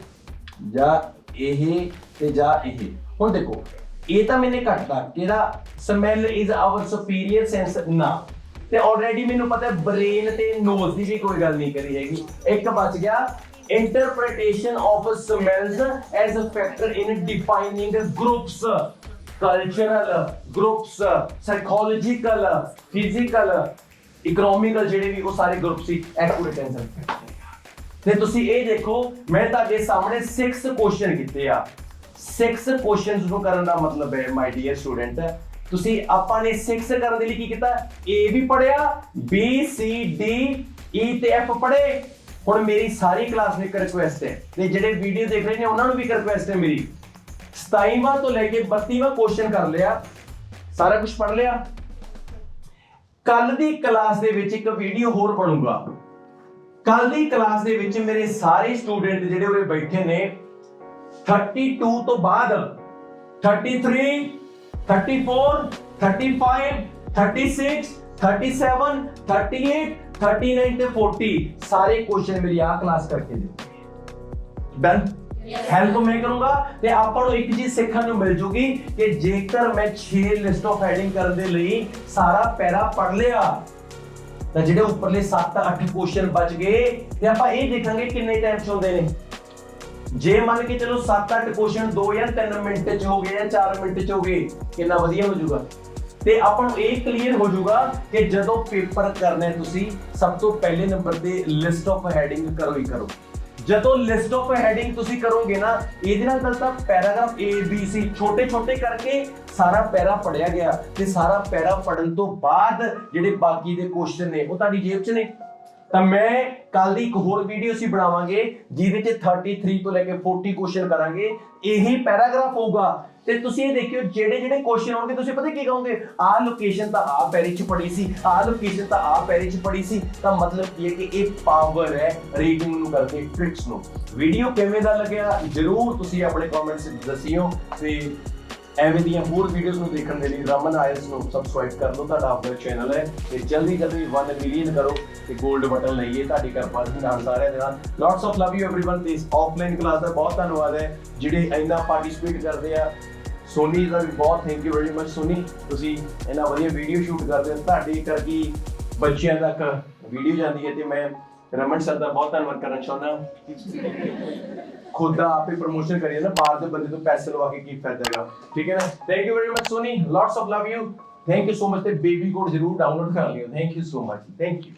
ਜਾਂ ਇਹ ਤੇ ਜਾਂ ਇਹ। ਹੁਣ ਦੇਖੋ ਇਹ ਤਾਂ ਮੈंने ਕੱਟਤਾ ਕਿਹੜਾ, smell is our superior sense ਨਾ, ਤੇ ਆਲਰੇਡੀ ਮੈਨੂੰ ਪਤਾ ਬ੍ਰੇਨ ਤੇ ਨੋਜ਼ ਦੀ ਵੀ ਕੋਈ ਗੱਲ ਨਹੀਂ ਕਰੀ ਹੈਗੀ। ਇੱਕ ਬਚ ਗਿਆ interpretation of smells as a factor in defining groups, cultural groups, psychological, physical, economical ਜਿਹੜੇ ਵੀ ਉਹ ਸਾਰੇ ਗਰੁੱਪ ਸੀ ਐਕੂਰੇਟ ਆਨਸਰ। ਤੇ ਤੁਸੀਂ ਇਹ ਦੇਖੋ ਮੈਂ ਤੁਹਾਡੇ ਸਾਹਮਣੇ 6 ਕੁਐਸਚਨ ਕੀਤੇ ਆ। 6 ਕੁਐਸਚਨਸ ਨੂੰ ਕਰਨ ਦਾ ਮਤਲਬ ਹੈ ਮਾਈ ਡੀਅਰ ਸਟੂਡੈਂਟ, ਤੁਸੀਂ ਆਪਾਂ ਨੇ 6 ਕਰਨ ਦੇ ਲਈ ਕੀ ਕੀਤਾ, A ਵੀ ਪੜਿਆ, B C D E ਤੇ F ਪੜੇ। ਹੁਣ ਮੇਰੀ ਸਾਰੀ ਕਲਾਸ ਨੂੰ ਇੱਕ ਰਿਕੁਐਸਟ ਹੈ ਤੇ ਜਿਹੜੇ ਵੀਡੀਓ ਦੇਖ ਰਹੇ ਨੇ ਉਹਨਾਂ ਨੂੰ ਵੀ ਇੱਕ ਰਿਕੁਐਸਟ ਹੈ ਮੇਰੀ, 27ਵਾਂ ਤੋਂ ਲੈ ਕੇ 32ਵਾਂ ਕੁਐਸਚਨ ਕਰ ਲਿਆ, ਸਾਰਾ ਕੁਝ ਪੜ ਲਿਆ। ਕੱਲ ਦੀ ਕਲਾਸ ਦੇ ਵਿੱਚ ਇੱਕ ਵੀਡੀਓ ਹੋਰ ਬਣੂਗਾ। ਕੱਲ ਦੀ ਕਲਾਸ ਦੇ ਵਿੱਚ ਮੇਰੇ ਸਾਰੇ ਸਟੂਡੈਂਟ ਜਿਹੜੇ ਉਰੇ ਬੈਠੇ ਨੇ 32 ਤੋਂ ਬਾਅਦ 33 34 35 36 37 38 39 ਤੇ 40 ਸਾਰੇ ਕੁਐਸਚਨ ਮੇਰੀ ਆ ਕਲਾਸ ਕਰਕੇ ਦਿਓ। ਡਨ। ਹੈਲਪ ਮੈਂ ਕਰੂੰਗਾ ਤੇ ਆਪਾਂ ਨੂੰ ਇੱਕ ਚੀਜ਼ ਸਿੱਖਣ ਨੂੰ ਮਿਲ ਜੂਗੀ ਕਿ ਜੇਕਰ ਮੈਂ 6 ਲਿਸਟ ਆਫ ਹੈਡਿੰਗ ਕਰਨ ਦੇ ਲਈ ਸਾਰਾ ਪੈਰਾ ਪੜ ਲਿਆ ਤਾਂ ਜਿਹੜੇ ਉੱਪਰਲੇ 7-8 ਕੁਐਸਚਨ ਬਚ ਗਏ ਤੇ ਆਪਾਂ ਇਹ ਦੇਖਾਂਗੇ ਕਿੰਨੇ ਟਾਈਮ ਚ ਹੁੰਦੇ ਨੇ। ਜੇ ਮੰਨ ਕੇ ਚਲੋ 7-8 ਕੁਐਸਚਨ 2 ਜਾਂ 3 ਮਿੰਟ ਚ ਹੋ ਗਏ ਜਾਂ 4 ਮਿੰਟ ਚ ਹੋ ਗਏ, ਕਿੰਨਾ ਵਧੀਆ ਹੋ ਜਾਊਗਾ। ਤੇ ਆਪਾਂ ਨੂੰ ਇਹ ਕਲੀਅਰ ਹੋ ਜਾਊਗਾ ਕਿ ਜਦੋਂ ਪੇਪਰ ਕਰਨਾ ਤੁਸੀਂ ਸਭ ਤੋਂ ਪਹਿਲੇ ਨੰਬਰ ਤੇ ਲਿਸਟ ਆਫ ਹੈਡਿੰਗ ਕਰੋ ਹੀ ਕਰੋ। ਜਦੋਂ ਲਿਸਟ ਆਫ ਹੈਡਿੰਗ ਤੁਸੀਂ ਕਰੋਗੇ ਨਾ, ਇਹਦੇ ਨਾਲ ਤਾਂ ਪੈਰਾਗ੍ਰਾਫ A B C ਛੋਟੇ ਛੋਟੇ ਕਰਕੇ ਸਾਰਾ ਪੈਰਾ ਪੜਿਆ ਗਿਆ ਤੇ ਸਾਰਾ ਪੈਰਾ ਪੜਨ ਤੋਂ ਬਾਅਦ ਜਿਹੜੇ ਬਾਕੀ ਦੇ ਕੁਐਸਚਨ ਨੇ ਉਹ ਤੁਹਾਡੀ ਜੇਬ 'ਚ ਨੇ। ਤਾਂ ਮੈਂ ਕੱਲ ਦੀ ਇੱਕ ਹੋਰ ਵੀਡੀਓ ਅਸੀਂ ਬਣਾਵਾਂਗੇ ਜਿਹਦੇ 'ਚ 33 ਤੋਂ ਲੈ ਕੇ 40 ਕੁਐਸਚਨ ਕਰਾਂਗੇ, ਇਹੀ ਪੈਰਾਗ੍ਰਾਫ ਹੋਊਗਾ। ਤੇ ਤੁਸੀਂ ਇਹ ਦੇਖਿਓ ਜਿਹੜੇ ਜਿਹੜੇ ਕੁਐਸਚਨ ਆਉਣਗੇ ਤੁਸੀਂ ਪਤਾ ਕੀ ਕਹੋਗੇ, ਆਹ ਲੋਕੇਸ਼ਨ ਤਾਂ ਆਹ ਪੈਰੇ 'ਚ ਪੜੀ ਸੀ, ਆਹ ਲੋਕੇਸ਼ਨ ਤਾਂ ਆਹ ਪੈਰੇ 'ਚ ਪੜੀ ਸੀ। ਤਾਂ ਮਤਲਬ ਕੀ ਹੈ ਕਿ ਇਹ ਪਾਵਰ ਹੈ ਰੀਡਿੰਗ ਨੂੰ ਕਰਕੇ ਟ੍ਰਿਕਸ ਨੂੰ। ਵੀਡੀਓ ਕਿਵੇਂ ਦਾ ਲੱਗਿਆ ਜਰੂਰ ਤੁਸੀਂ ਆਪਣੇ ਕਮੈਂਟਸ ਵਿੱਚ ਦੱਸਿਓ ਤੇ ਐਵੇਂ ਦੀਆਂ ਹੋਰ ਵੀਡੀਓਜ਼ ਨੂੰ ਦੇਖਣ ਦੇ ਲਈ ਰਮਨ ਆਇਲਸ ਨੂੰ ਸਬਸਕ੍ਰਾਈਬ ਕਰ ਲਓ, ਤੁਹਾਡਾ ਆਪਣਾ ਚੈਨਲ ਹੈ ਤੇ ਜਲਦੀ 1 ਮਿਲੀਅਨ ਕਰੋ ਤੇ 골ਡ ਬਟਨ ਲਈਏ ਤੁਹਾਡੀ ਕਿਰਪਾ ਨਾਲ ਸਾਰਿਆਂ ਦੇ ਨਾਲ। Lots of love you everyone. ਤੇ ਆਫਲਾਈਨ ਕਲਾਸ ਦਾ ਬਹੁਤ ਧੰਨਵਾਦ ਹੈ ਜਿਹੜੇ ਇੰਨਾ ਪਾਰਟਿਸਿਪੇਟ ਕਰਦੇ ਆ। ਸੋਨੀ ਦਾ ਵੀ ਬਹੁਤ thank you very much. Soni ਤੁਸੀਂ ਇੰਨਾ ਵਧੀਆ ਵੀਡੀਓ ਸ਼ੂਟ ਕਰਦੇ ਹੋ, ਤੁਹਾਡੇ ਕਰਕੇ ਬੱਚਿਆਂ ਤੱਕ ਵੀਡੀਓ ਜਾਂਦੀ ਹੈ ਤੇ ਮੈਂ ਰਮਨ ਸਰ ਦਾ ਬਹੁਤ ਧੰਨਵਾਦ ਕਰਨਾ ਚਾਹੁੰਦਾ। खुद का आप ही प्रमोशन करिए ना, बाहर से बंदे तो पैसे लगा के की फायदा है, ठीक है ना। Thank you very much Soni, lots of love you, thank you so much. ते बेबी कोड जरूर डाउनलोड कर लियो। Thank you so much, thank you.